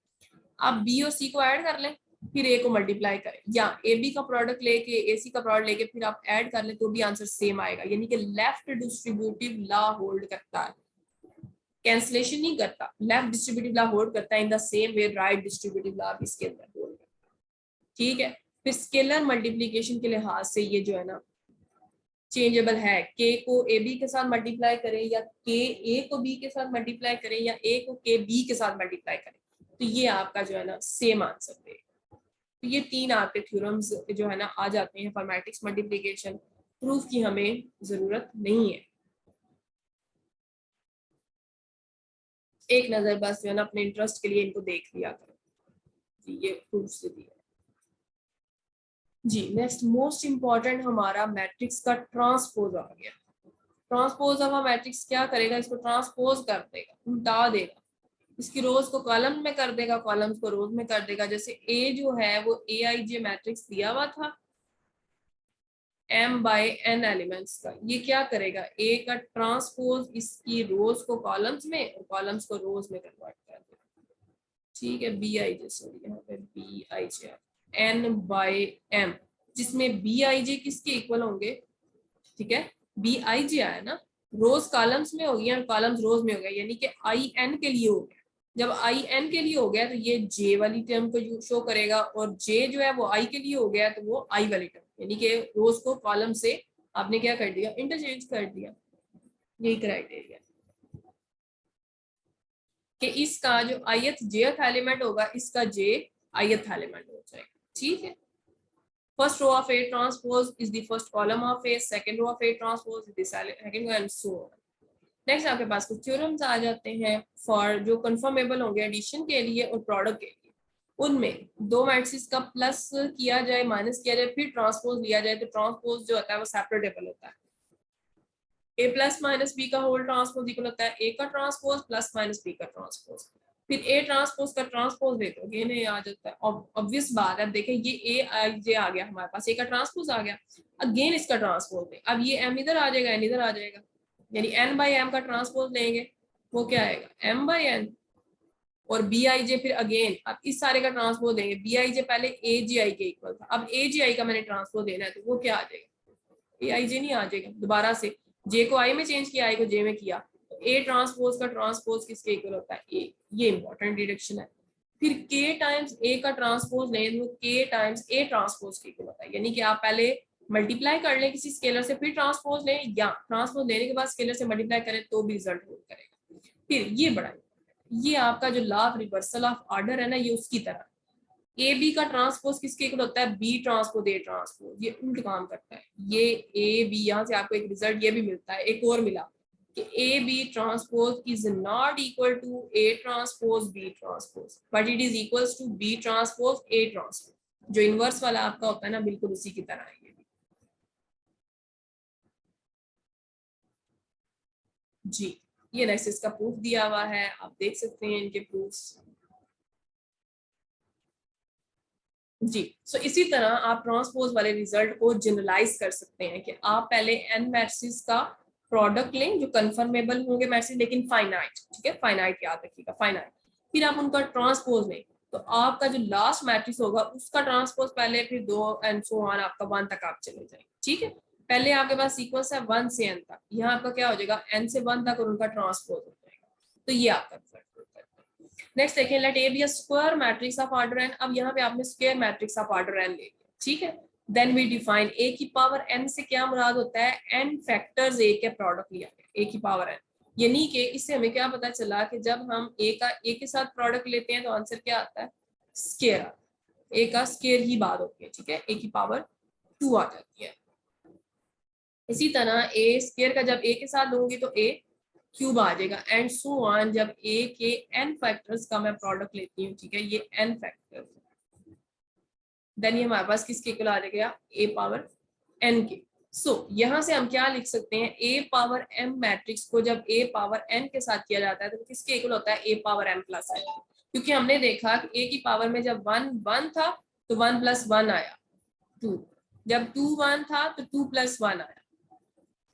आप बी और सी को ऐड कर लें फिर ए को मल्टीप्लाई करें, या ए बी का प्रोडक्ट लेके ए सी का प्रोडक्ट लेके फिर आप ऐड कर लें तो भी आंसर सेम आएगा। यानी कि लेफ्ट डिस्ट्रीब्यूटिव लॉ होल्ड करता है, कैंसलेशन नहीं करता। लेफ्ट डिस्ट्रीब्यूटिव लॉ होल्ड करता है in the same way right distributive law भी इसके अंदर होल्ड करता है, ठीक है। फिर स्केलर मल्टीप्लीकेशन के लिहाज से ये जो है ना चेंजेबल है, के को ए बी के साथ मल्टीप्लाई करें या के ए को बी के साथ मल्टीप्लाई करें या ए को के बी के साथ मल्टीप्लाई करें तो ये आपका जो है ना सेम आंसर देगा। तो ये तीन आपके थ्योरम्स जो है ना आ जाते हैं फॉर मैट्रिक्स मल्टीप्लिकेशन। प्रूफ की हमें जरूरत नहीं है, एक नजर बस जो है ना अपने इंटरेस्ट के लिए इनको देख लिया करो जी, ये प्रूफ से दिया जी। नेक्स्ट मोस्ट इंपॉर्टेंट हमारा मैट्रिक्स का ट्रांसपोज आ गया। ट्रांसपोज ऑफ अ मैट्रिक्स क्या करेगा, इसको ट्रांसपोज कर देगा, उल्टा देगा। इसकी रोज को कॉलम में कर देगा, कॉलम्स को रोज में कर देगा। जैसे ए जो है वो ए आई जे मैट्रिक्स दिया हुआ था m बाय n एलिमेंट्स का, ये क्या करेगा ए का ट्रांसपोज इसकी रोज को कॉलम्स में और कॉलम्स को रोज में कन्वर्ट कर देगा, ठीक है। बी आई जे, सॉरी यहाँ पे B I J n by m, जिसमें बी आई जे किसके इक्वल होंगे, ठीक है। बी आई जे आया ना, रोज कॉलम्स में हो गया और कॉलम्स रोज में हो गया, यानी कि आई एन के लिए हो गया। जब आई एन के लिए हो गया तो ये जे वाली टर्म को शो करेगा और जे जो है वो आई के लिए हो गया तो वो आई वाली टर्म, यानी कि रोज को कॉलम से आपने क्या कर दिया, इंटरचेंज कर दिया। यही क्राइटेरिया कि इसका जो आयत जेथ एलिमेंट होगा इसका जे आयत एलिमेंट हो जाएगा, ठीक है। First row of A transpose is the first column of A, second row of A transpose is the second row and so on. Next आपके पास कुछ थ्योरम्स आ जाते हैं फॉर जो कंफर्मेबल होंगे एडिशन के लिए और प्रोडक्ट के लिए। उनमें दो मैट्रिक्स का प्लस किया जाए माइनस किया जाए फिर ट्रांसपोज लिया जाए तो ट्रांसपोज जो होता है वो सेपरेटेबल होता है। ए प्लस माइनस बी का होल ट्रांसपोज इक्वल होता है ए का ट्रांसपोज प्लस माइनस बी का ट्रांसपोज। फिर ए ट्रांसपोज का ट्रांसपोज दे दो, ये नहीं आ जाता है, ऑब्वियस बात है। देखें ये ए आई जे आ गया हमारे पास, ए का ट्रांसपोज आ गया, अगेन इसका ट्रांसपोज दे, अब ये एम इधर आ जाएगा एन इधर आ जाएगा, यानी एन बाई एम का ट्रांसपोज लेंगे वो क्या आएगा एम बाई एन, और बी आई जे फिर अगेन अब इस सारे का ट्रांसपोज देंगे। बी आई जे पहले ए जी आई के इक्वल था, अब ए जी आई का मैंने ट्रांसपोज देना है तो वो क्या आ जाएगा, ए आई जे नहीं आ जाएगा, दोबारा से जे को आई में चेंज किया आई को जे में किया, तो ए ट्रांसपोज का ट्रांसपोज किसके इक्वल होता है ए, ये इंपॉर्टेंट डिडक्शन है। फिर के टाइम्स ए का ट्रांसपोज लें तो के टाइम्स ए ट्रांसपोज के इक्वल होता है, यानी कि आप पहले मल्टीप्लाई कर लें किसी स्केलर से फिर ट्रांसपोज लें या ट्रांसपोज लेने के बाद स्केलर से मल्टीप्लाई करें तो भी रिजल्ट होल्ड करेगा। फिर ये बड़ा ये आपका जो law of reversal of order है ना ये उसकी तरह, ए बी का ट्रांसपोज किसके इक्वल होता है बी ट्रांसपोज ए ट्रांसपोज, ये उल्ट काम करता है। ये ए बी, यहाँ से आपको एक रिजल्ट ये भी मिलता है, एक और मिला कि A B transpose is not equal to A transpose B transpose but it is equals to B transpose A transpose. जो इनवर्स वाला आपका होता है ना बिल्कुल उसी की तरह है ये भी जी। ये नेक्स्ट इसका प्रूफ दिया हुआ है, आप देख सकते हैं इनके प्रूफ्स जी। सो इसी तरह आप ट्रांसपोज वाले रिजल्ट को जनरलाइज कर सकते हैं कि आप पहले एन मैट्रिक्स का प्रोडक्ट लें जो कंफर्मेबल होंगे मैट्रिक्स लेकिन फाइनाइट, ठीक है, फाइनाइट याद रखिएगा फाइनाइट। फिर आप उनका ट्रांसपोज लें तो आपका जो लास्ट मैट्रिक्स होगा उसका ट्रांसपोज पहले, फिर 2 एंड सो ऑन, आपका 1 तक आप चले जाएंगे। ठीक है, पहले आपके पास सीक्वेंस है 1 से n तक, यहाँ आपका क्या हो जाएगा n से 1 तक और उनका ट्रांसपोज हो जाएगा। तो ये आपका नेक्स्ट देखें, let A be a square matrix of order n। अब यहाँ पे आपने square matrix of order n ले लिया। ठीक है, देन वी डिफाइन a की पावर n से क्या मुराद होता है, n फैक्टर्स a के प्रोडक्ट लिया गया, a की पावर n। यानी कि इससे हमें क्या पता चला कि जब हम a के साथ प्रोडक्ट लेते हैं तो आंसर क्या आता है, स्क्वायर आता है। a का स्क्वायर ही बात होती है। ठीक है, a की पावर 2 आ जाती है। इसी तरह a स्क्वायर का जब a के साथ लूंगी तो a क्यूब आ जाएगा एंड सो ऑन, जब a के n फैक्टर्स का मैं प्रोडक्ट लेती हूँ। ठीक है, ये n फैक्टर्स, देन ये हमारे पास किसके इक्वल आ जाएगा, a पावर n के। सो यहाँ से हम क्या लिख सकते हैं, a पावर m मैट्रिक्स को जब a पावर n के साथ किया जाता है तो किसके इक्वल होता है, a power m plus n। क्योंकि हमने देखा कि a की पावर में जब 1 1 था तो 1 प्लस 1 आया 2, जब 2 1 था तो 2 प्लस 1 आया,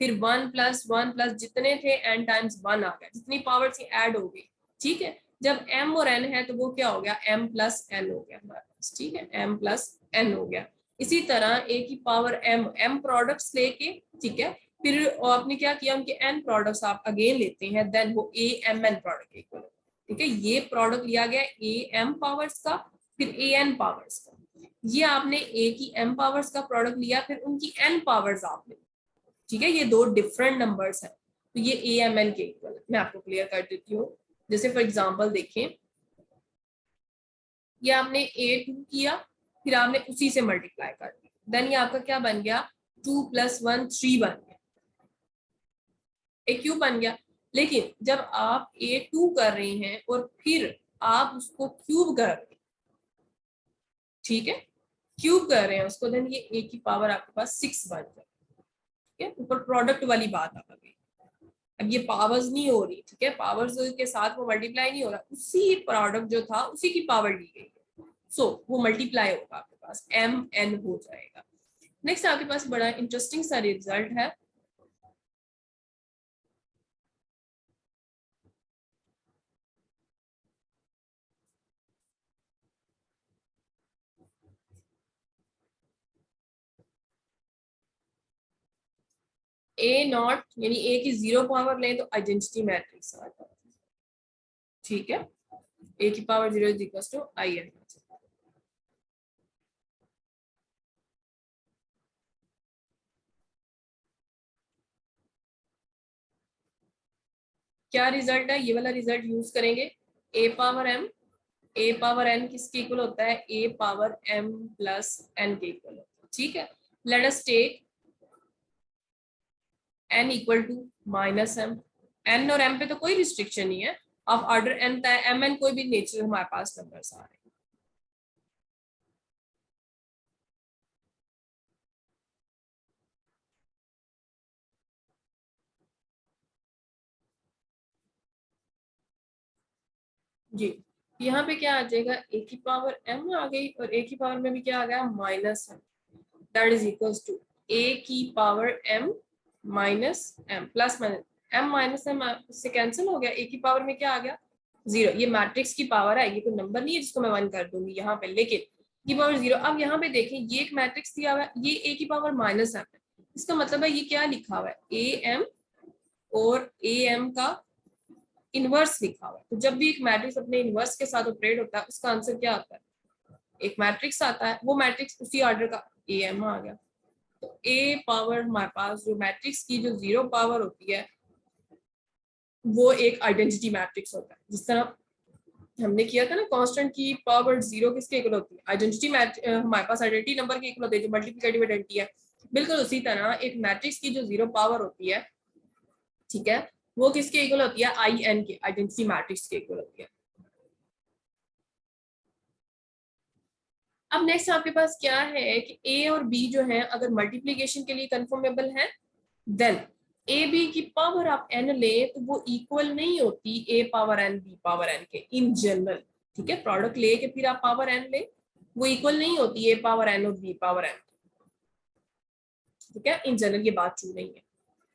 फिर 1 प्लस 1 प्लस जितने थे n टाइम्स 1 आ गया, जितनी पावर थी ऐड हो गई। ठीक है, जब m और n है तो वो क्या हो गया, m प्लस n हो गया हमारे पास। ठीक है, m प्लस n हो गया। इसी तरह a की पावर m प्रोडक्ट्स लेके, ठीक है, फिर आपने क्या किया, उनके n प्रोडक्ट्स आप अगेन लेते हैं, देन वो a m n product equal. ठीक है, ये प्रोडक्ट लिया गया a m पावर्स का, फिर a n पावर्स का। ये आपने a की m पावर्स का प्रोडक्ट लिया, फिर उनकी n पावर्स आपने। ठीक है, ये दो डिफरेंट नंबर्स हैं, तो ये ए एम एन के इक्वल है। मैं आपको क्लियर कर देती हूँ। जैसे फॉर एग्जांपल देखें, ये आपने a2 किया, फिर आपने उसी से मल्टीप्लाई कर दिया, देन ये आपका क्या बन गया, 2 + 1 3 बन गया, ए क्यूब बन गया। लेकिन जब आप a2 कर रहे हैं और फिर आप उसको क्यूब कर रहे हैं, ठीक है, क्यूब कर रहे हैं उसको, देन ये a की पावर आपके पास 6 बन जाए। ठीक है, ऊपर प्रोडक्ट वाली बात आ गई। अब ये पावर्स नहीं हो रही, ठीक है, पावर्स के साथ वो मल्टीप्लाई नहीं हो रहा, उसी प्रोडक्ट जो था उसी की पावर ली गई है। सो वो मल्टीप्लाई होगा, आपके पास m n हो जाएगा। नेक्स्ट आपके पास बड़ा इंटरेस्टिंग सा रिजल्ट है, a नॉट यानी a की 0 पावर लें तो आइडेंटिटी मैट्रिक्स आ जाता है। ठीक है, a की power 0 is equal to i n। क्या रिजल्ट है, ये वाला रिजल्ट यूज करेंगे, a पावर m किसके इक्वल होता है, a power m plus n के इक्वल होता है। ठीक है, let us take n equal to minus m। n और m पे तो कोई रिस्ट्रिक्शन नहीं है, अब ऑर्डर n है, m n कोई भी नेचर हमारे पास नंबर्स आ रहे हैं। जी, यहाँ पे क्या आ जाएगा, a की पावर m आ गई और a की पावर में भी क्या आ गया, minus m, that is equals to a की power m minus m plus minus m minus m से कैंसिल हो गया, a की पावर में क्या आ गया, 0। ये मैट्रिक्स की पावर है, ये कोई नंबर नहीं है जिसको मैं 1 कर दूंगी यहाँ पे, लेकिन की पावर 0। अब यहाँ पे देखें, ये एक मैट्रिक्स दिया हुआ है, ये a की पावर माइनस m है, इसका मतलब है ये क्या लिखा हुआ है, am और am का इनवर्स लिखा हुआ है। तो जब भी एक मैट्रिक्स अपने इनवर्स के साथ ऑपरेट होता है उसका आंसर क्या आता है, एक मैट्रिक्स आता है, वो मैट्रिक्स उसी ऑर्डर का am आ गया। तो a पावर हमारे पास जो मैट्रिक्स की जो 0 पावर होती है वो एक आइडेंटिटी मैट्रिक्स होता है। जिस तरह हमने किया था ना, कांस्टेंट की पावर 0 किसके इक्वल होती है, आइडेंटिटी हमारे पास आइडेंटिटी नंबर के इक्वल होती है जो मल्टीप्लिकेटिव आइडेंटिटी है। बिल्कुल उसी तरह एक मैट्रिक्स की जो 0 पावर होती है, ठीक है, वो किसके इक्वल होती है, आई एन के, आइडेंटिटी मैट्रिक्स के इक्वल होती है। अब नेक्स्ट आपके पास क्या है कि ए और बी जो है अगर मल्टीप्लीकेशन के लिए कंफर्मेबल है, देन ए बी की पावर आप एन ले तो वो इक्वल नहीं होती A power N B power N के इन जनरल। ठीक है, प्रोडक्ट ले के फिर आप पावर एन ले, वो इक्वल नहीं होती ए पावर एन और बी पावर एन। ठीक है, इन जनरल ये बात ट्रू नहीं है।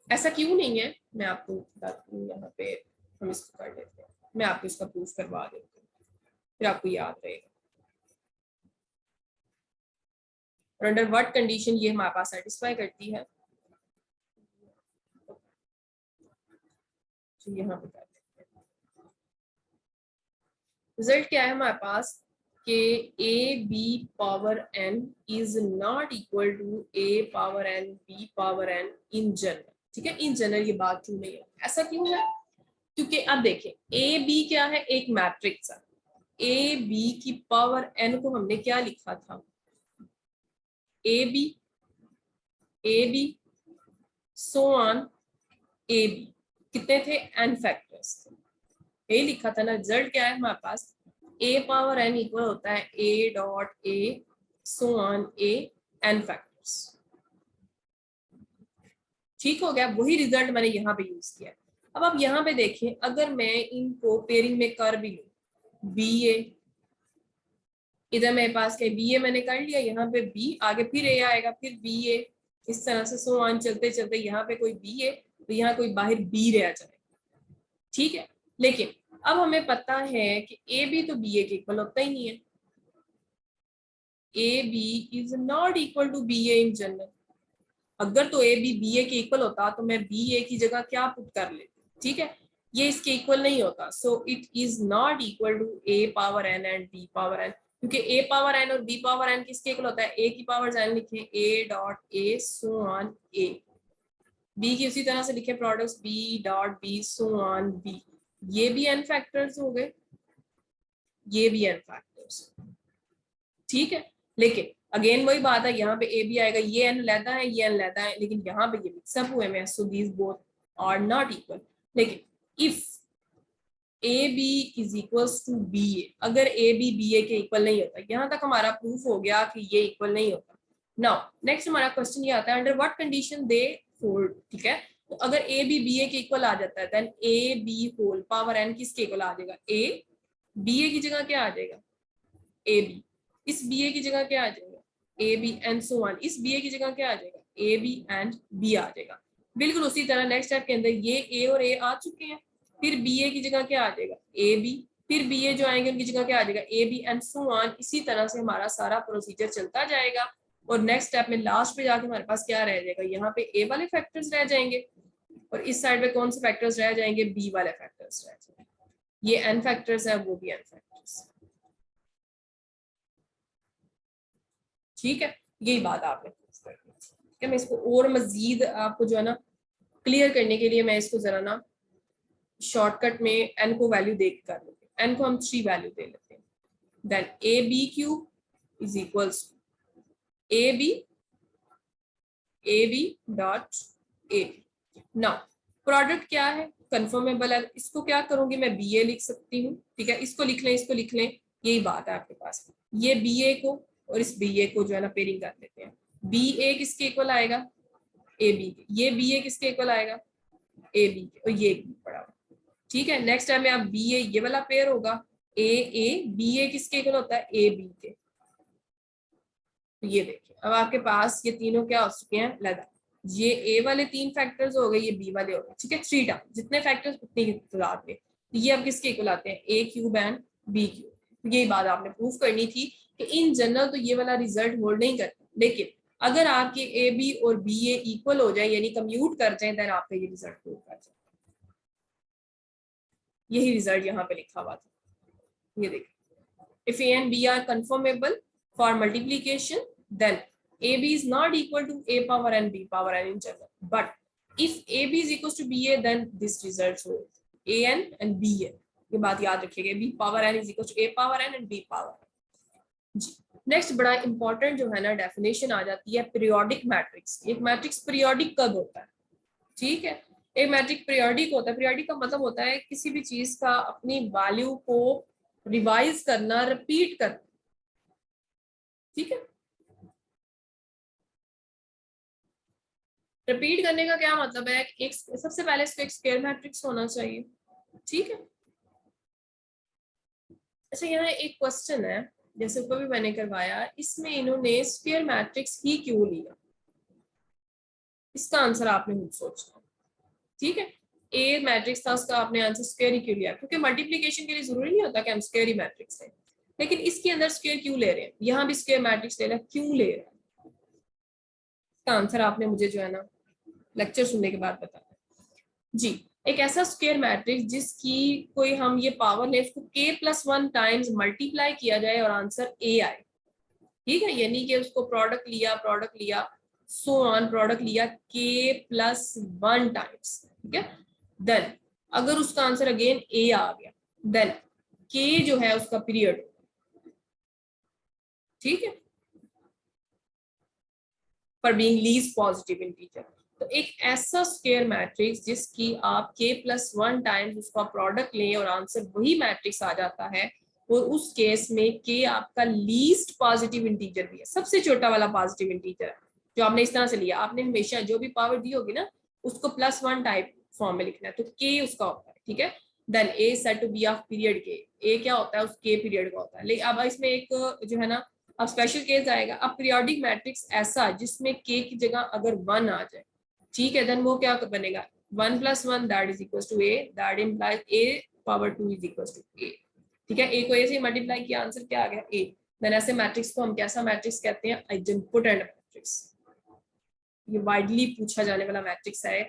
ऐसा क्यों नहीं है, मैं आपको बताती हूँ, यहाँ पे हम इसको कर लेते हैं, मैं आपको इसका प्रूफ करवा देती हूँ, फिर आपको याद रहेगा। और अंडर व्हाट कंडीशन ये हमारे पास सेटिस्फाई करती है, तो यहाँ पे रिजल्ट क्या है हमारे पास कि A B power N is not equal to A power N B power N in general. ठीक है, इन जनरल ये बात क्यों नहीं है, ऐसा क्यों है? क्योंकि अब देखें ए बी क्या है, एक मैट्रिक्स है। ए बी की पावर एन को हमने क्या लिखा था, A B so on A B, कितने थे, एन फैक्टर्स थे, यही लिखा था ना। रिजल्ट क्या है हमारे पास, ए पावर एन इक्वल होता है A dot A so on A N factors. ठीक हो गया, वही रिजल्ट मैंने यहाँ पे यूज किया। अब आप यहाँ पे देखें, अगर मैं इनको पेयरिंग में कर भी लूं, बी ए, इधर मेरे पास क्या बी ए मैंने कर लिया, यहाँ पे बी, आगे फिर ए आएगा, फिर बी ए, इस तरह से सो ऑन चलते चलते यहाँ पे कोई बी ए, तो यहाँ कोई बाहर बी रह जाएगा। ठीक है, लेकिन अब हमें पता है कि ए बी तो बी ए के इक्वल होता ही नहीं है। A B is not equal to B A in general. अगर तो ए बी बी ए के इक्वल होता तो मैं बी ए की जगह क्या पुट कर लेती, ठीक है, ये इसके इक्वल नहीं होता, so it is not equal to A power N and B power N, क्योंकि ए पावर एन और बी पावर एन किसके इक्वल होता है, ए की पावर एन लिखे A dot A so on A, B की उसी तरह से लिखे products B dot B so on B, ये भी एन फैक्टर्स हो गए, ये भी एन फैक्टर्स। ठीक है, लेकिन अगेन वही बात है, यहाँ पे ए बी आएगा, ये एन लेता है, ये एन लेता है, लेकिन यहाँ पे ये मिक्सअप हुए में, so these both are not equal. लेकिन if A B is equals to B A, अगर ए बी बी ए के इक्वल नहीं होता, यहाँ तक हमारा प्रूफ हो गया कि ये इक्वल नहीं होता। नाउ नेक्स्ट हमारा क्वेश्चन ये आता है, under what condition they hold. ठीक है, तो अगर ए बी बी ए के इक्वल आ जाता है, then A B whole power N किसके इक्वल आ जाएगा, ए बी ए की जगह क्या आ जाएगा, ए बी, इस बी ए की जगह क्या आ जाएगा, A B and so on, इस बी ए की जगह क्या आ जाएगा, ए बी एंड बी आ जाएगा। बिल्कुल उसी तरह नेक्स्ट स्टेप के अंदर ये ए और ए आ चुके हैं, फिर बी ए की जगह क्या आ जाएगा, ए बी, फिर बी ए जो आएंगे उनकी जगह क्या आ जाएगा, A B and so on. इसी तरह से हमारा सारा प्रोसीजर चलता जाएगा, और नेक्स्ट स्टेप में लास्ट पे जाके हमारे पास क्या रह जाएगा, यहाँ पे ए वाले फैक्टर्स रह जाएंगे, और इस साइड पे कौन से फैक्टर्स रह जाएंगे, बी वाले फैक्टर्स रह जाएंगे। ये एन फैक्टर्स है, वो भी एन फैक्टर्स। ठीक है, यही बात आपने करनी है। ठीक है, मैं इसको और मजीद आपको जो है ना क्लियर करने के लिए मैं इसको जरा ना शॉर्टकट में एन को वैल्यू दे कर लेते हैं, एन को हम 3 वैल्यू दे लेते हैं, then A B cube is equals to A B dot A. Now product क्या है, कंफर्मेबल है, इसको क्या करूंगी मैं, बी ए लिख सकती हूँ। ठीक है, इसको लिख लें, इसको लिख लें, यही बात है आपके पास। ये बी ए को और इस बी ए को जो है ना पेयरिंग कर देते हैं, बी ए किसके इक्वल आएगा, ए बी के, ये बी ए किसके इक्वल आएगा, ए बी के, और ये पड़ा हुआ। ठीक है, नेक्स्ट टाइम में आप बी ए, ये वाला पेयर होगा, ए बी ए किसके इक्वल होता है, ए बी के। तो ये देखिए अब आपके पास ये तीनों क्या हो चुके हैं, लगा, ये ए वाले 3 फैक्टर्स हो गए, ये बी वाले हो गए। ठीक है, 3 टर्म, जितने फैक्टर्स उतनी तादाद में, तो ये अब किसके इक्वल आते हैं, ए क्यूब एंड बी क्यूब। यही बात आपने प्रूफ करनी थी कि इन जनरल तो ये वाला रिजल्ट होल्ड नहीं करता, लेकिन अगर आपके ए बी और बी ए इक्वल हो जाए, यानी कम्यूट कर जाए, देन आपका ये रिजल्ट प्रूव कर जाए। यही रिजल्ट यहाँ पे लिखा हुआ था, ये देखिए, if a and b are conformable for multiplication, then ab is not equal to a power n b power n in general, but if ab is equals to ba, then this results holds a n and b n। ये बात याद रखिएगा, b power n is equals to a power n and b power n जी। Next बड़ा important जो है ना definition आ जाती है पीरियोडिक मैट्रिक्स। एक मैट्रिक्स पीरियोडिक कब होता है, ठीक है, एक मैट्रिक पीरियोडिक होता है। पीरियोडिक का मतलब होता है किसी भी चीज का अपनी वैल्यू को रिवाइज करना, रिपीट करना। ठीक है, रिपीट करने का क्या मतलब है, एक सबसे पहले इसको एक स्क्वायर मैट्रिक्स होना चाहिए। ठीक है, अच्छा यहाँ एक क्वेश्चन है, जैसे ऊपर भी मैंने करवाया, इसमें इन्होंने स्क्वायर मैट्रिक्स ही क्यों लिया, इसका आंसर आपने खुद सोचना। ठीक है, ए मैट्रिक्स था, उसका आपने आंसर स्क्वायर ही क्यों लिया, क्योंकि मल्टीप्लिकेशन के लिए जरूरी नहीं होता कि हम स्क्वायर ही मैट्रिक्स लें, लेकिन इसके अंदर स्क्वायर क्यों ले रहे हैं, यहाँ भी स्क्वायर मैट्रिक्स ले रहे हैं, क्यों ले रहे हैं, का आंसर आपने मुझे जो है ना लेक्चर सुनने के बाद बताना जी। एक ऐसा स्क्वायर मैट्रिक्स जिसकी कोई हम ये पावर ले, उसको k+1 टाइम्स मल्टीप्लाई किया जाए और आंसर a आए, ठीक है, यानी कि उसको प्रोडक्ट लिया सो ऑन, प्रोडक्ट लिया k+1 टाइम्स, ठीक है, देन अगर उसका आंसर अगेन a आ गया, देन k जो है उसका पीरियड, ठीक है, for being least positive integer. तो एक ऐसा स्क्वायर मैट्रिक्स जिसकी आप k+1 टाइम्स उसका प्रोडक्ट लें और आंसर वही मैट्रिक्स आ जाता है, और उस केस में k आपका लीस्ट पॉजिटिव इंटीजर भी है, सबसे छोटा वाला पॉजिटिव इंटीजर है जो आपने इस तरह से लिया। आपने हमेशा जो भी पावर दी होगी ना उसको +1 टाइप फॉर्म में लिखना है, तो k उसका होता है, ठीक है। Then a said to be of period k, a क्या होता है उस k पीरियड का होता है। लेकिन अब इसमें एक जो है ना अब स्पेशल केस आएगा, अब पीरियोडिक मैट्रिक्स ऐसा जिसमें k की जगह अगर 1 आ जाए, ठीक है, देन वो क्या बनेगा 1+1 that is equal to a, that implies a⁻2 is equal to a, ठीक है। a को a से मल्टीप्लाई किया, आंसर क्या आ गया a। देन ऐसे मैट्रिक्स को हम कैसा मैट्रिक्स कहते हैं, आइडेम्पोटेंट मैट्रिक्स। ये वाइडली पूछा जाने वाला मैट्रिक्स है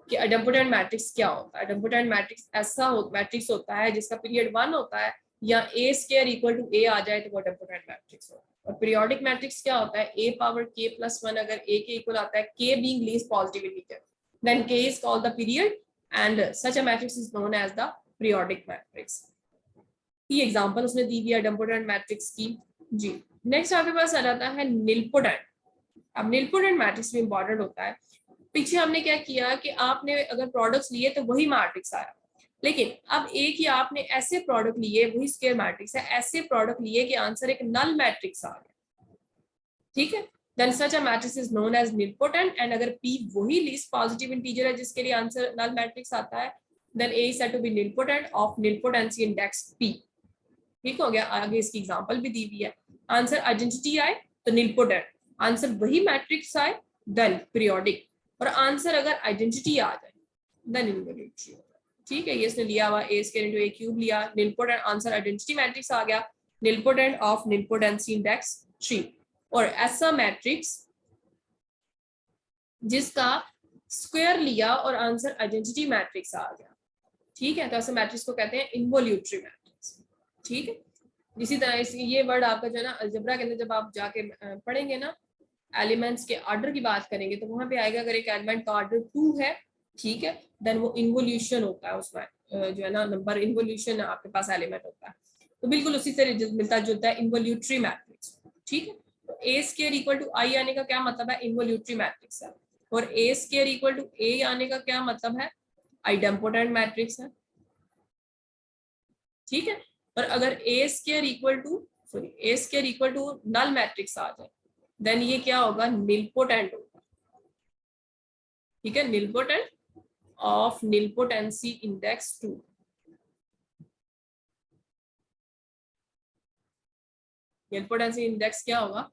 कि आइडेम्पोटेंट मैट्रिक्स क्या होता है। आइडेम्पोटेंट मैट्रिक्स ऐसा मैट्रिक्स होता है जिसका पीरियड 1 होता है या a² इक्वल टू a आ जाए तो वो आइडेम्पोटेंट मैट्रिक्स होता है। और पीरियोडिक मैट्रिक्स क्या होता है, a⁻k+1 अगर a के इक्वल आता है, k being least positive integer, then k is called the period and such a matrix is known as the periodic matrix। ये एग्जांपल उसने दी हुई है आइडेम्पोटेंट मैट्रिक्स की जी। नेक्स्ट आपके पास आ जाता है निलपोटेंट। अब निलपोटेंट मैट्रिक्स भी इंपॉर्टेंट होता है। पीछे हमने क्या किया कि आपने अगर प्रोडक्ट्स लिए तो वही मैट्रिक्स आया, लेकिन अब एक ही आपने ऐसे प्रोडक्ट लिए, वही स्क्वायर मैट्रिक्स है, ऐसे प्रोडक्ट लिए कि आंसर एक नल मैट्रिक्स आ गया, ठीक है, then such a matrix is known as nilpotent. And अगर p वही लीस्ट पॉजिटिव इंटीजर है जिसके लिए आंसर नल मैट्रिक्स आता है, then a is said to be nilpotent of nilpotency index p। ठीक हो गया। आगे इसकी एग्जांपल भी दी हुई है। आंसर आइडेंटिटी आए तो निलपोटेंट, आंसर वही मैट्रिक्स आए देन पीरियोडिक, और आंसर अगर आइडेंटिटी आ जाए देन इनवॉल्यूटरी, ठीक है। ये इसने लिया हुआ a² लिया, निलपोटेंट आंसर आइडेंटिटी मैट्रिक्स आ गया, निलपोटेंट ऑफ निलपोटेंसी इंडेक्स 3। और ऐसा मैट्रिक्स जिसका स्क्वायर लिया और आंसर आइडेंटिटी मैट्रिक्स आ गया, ठीक है, तो ऐसे मैट्रिक्स को कहते हैं इनवॉल्यूटरी मैट्रिक्स, ठीक है। इसी तरह ये वर्ड आपका जो है ना अलजेब्रा के अंदर जब आप जाके पढ़ेंगे ना, एलिमेंट्स के ऑर्डर की बात करेंगे तो वहां पे आएगा अगर एक एलिमेंट का ऑर्डर 2 है, ठीक है, देन वो इन्वोल्यूशन होता है उसमें जो है ना नंबर इन्वोल्यूशन आपके पास एलिमेंट होता है, तो बिल्कुल उसी से मिलता जुलता है इन्वोल्यूटरी मैट्रिक्स, ठीक है। तो a² इक्वल टू i आने का क्या मतलब है, इन्वोल्यूटरी मैट्रिक्स है, और a² इक्वल टू a आने का क्या मतलब है, आइडेम्पोटेंट मैट्रिक्स है, ठीक है। और अगर a² equal to null matrix आ जाए देन ये क्या होगा, निलपोटेंट होगा, ठीक है, nilpotent of nilpotency index 2। Nilpotency index क्या होगा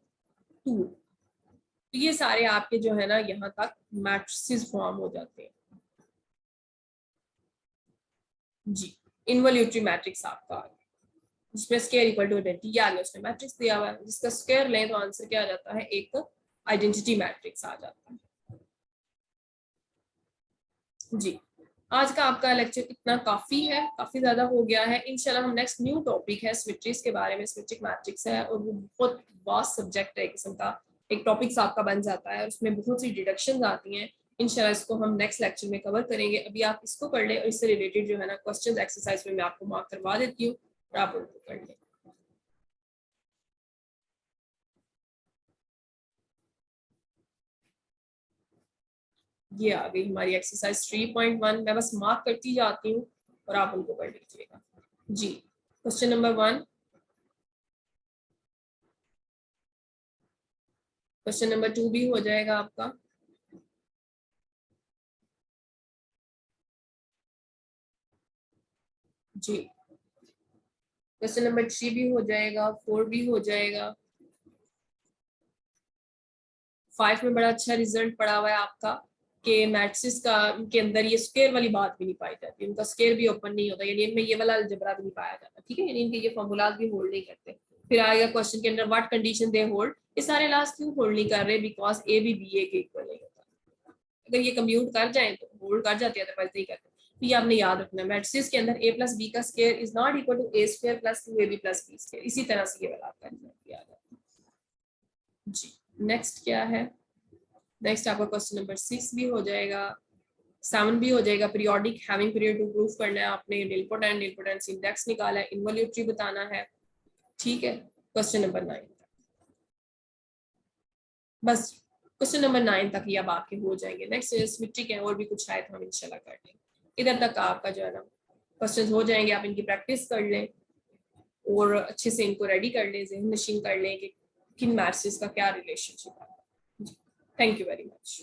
2। तो ये सारे आपके जो है ना यहाँ तक मैट्रिसेस फॉर्म हो जाते हैं जी। इनवॉल्यूटरी मैट्रिक्स आपका जिसमें स्क्वायर इक्वल टू आइडेंटिटी आ गया, उसने मैट्रिक्स दिया हुआ है जिसका स्क्वायर लें तो आंसर क्या आ जाता है, एक आइडेंटिटी मैट्रिक्स आ जाता है जी। आज का आपका लेक्चर इतना काफी है, काफी ज्यादा हो गया है। इंशाल्लाह हम नेक्स्ट न्यू टॉपिक है सिमेट्रीज के बारे में, सिमेट्रिक मैट्रिक्स है और वो बहुत वास्ट सब्जेक्ट है, किस्म का एक टॉपिक्स आपका बन जाता है, उसमें बहुत सी डिडक्शंस आती हैं। इंशाल्लाह इसको हम नेक्स्ट लेक्चर में कवर करेंगे। अभी आप इसको कर लें और इससे रिलेटेड जो है ना क्वेश्चंस एक्सरसाइज में मैं आपको मार्क करवा देती हूँ और आप उनको कर लें। ये आ गई हमारी एक्सरसाइज 3.1। मैं बस मार्क करती जाती हूँ और आप उनको कर लीजिएगा जी। क्वेश्चन नंबर 1, क्वेश्चन नंबर 2 भी हो जाएगा आपका, जी। क्वेश्चन नंबर 3 भी हो जाएगा, 4 भी हो जाएगा। 5 में बड़ा अच्छा रिजल्ट पड़ा हुआ है आपका कि मैट्रिक्स का के अंदर ये स्क्वायर वाली बात भी नहीं पाई जाती, उनका स्क्वायर भी ओपन नहीं होता, यानी इनमें ये वाला अलजेब्रा भी नहीं पाया जाता, ठीक है, यानी इनके ये फॉर्मूलाज भी होल्ड नहीं करते। फिर आएगा क्वेश्चन के अंदर व्हाट कंडीशन दे होल्ड ये सारे लास्ट क्यों होल्ड नहीं कर रहे? बिकॉज ए भी बी ए के इक्वल नहीं होता। अगर ये कंप्यूट कर जाए तो होल्ड कर जाते हैं, अदरवाइज नहीं करते। तो ये आपने याद रखना है, मैट्रिसेस के अंदर ए प्लस बी का square is not equal to A square plus 2ab plus B square. इसी तरह से ये वाला आपका याद रखना जी। नेक्स्ट क्या है? नेक्स्ट आपका क्वेश्चन नंबर 6 भी हो जाएगा, 7 भी हो जाएगा। Periodic having period two proof करना है आपने, निलपोटेंट निलपोटेंस इंडेक्स निकाला है, इन्वोल्यूटरी बताना है, ठीक है। क्वेश्चन नंबर 9 बस, क्वेश्चन नंबर 9 तक ये अब आपके हो जाएंगे। नेक्स्ट सिमेट्रिक है, और भी कुछ शायद हम इंशाल्लाह कर लेंगे। इधर तक आपका जो है ना क्वेश्चन हो जाएंगे, आप इनकी प्रैक्टिस कर लें और अच्छे से इनको रेडी कर लें, ज़हन नशीन कर लें कि किन मैथ्स का क्या रिलेशनशिप है। Thank you very much.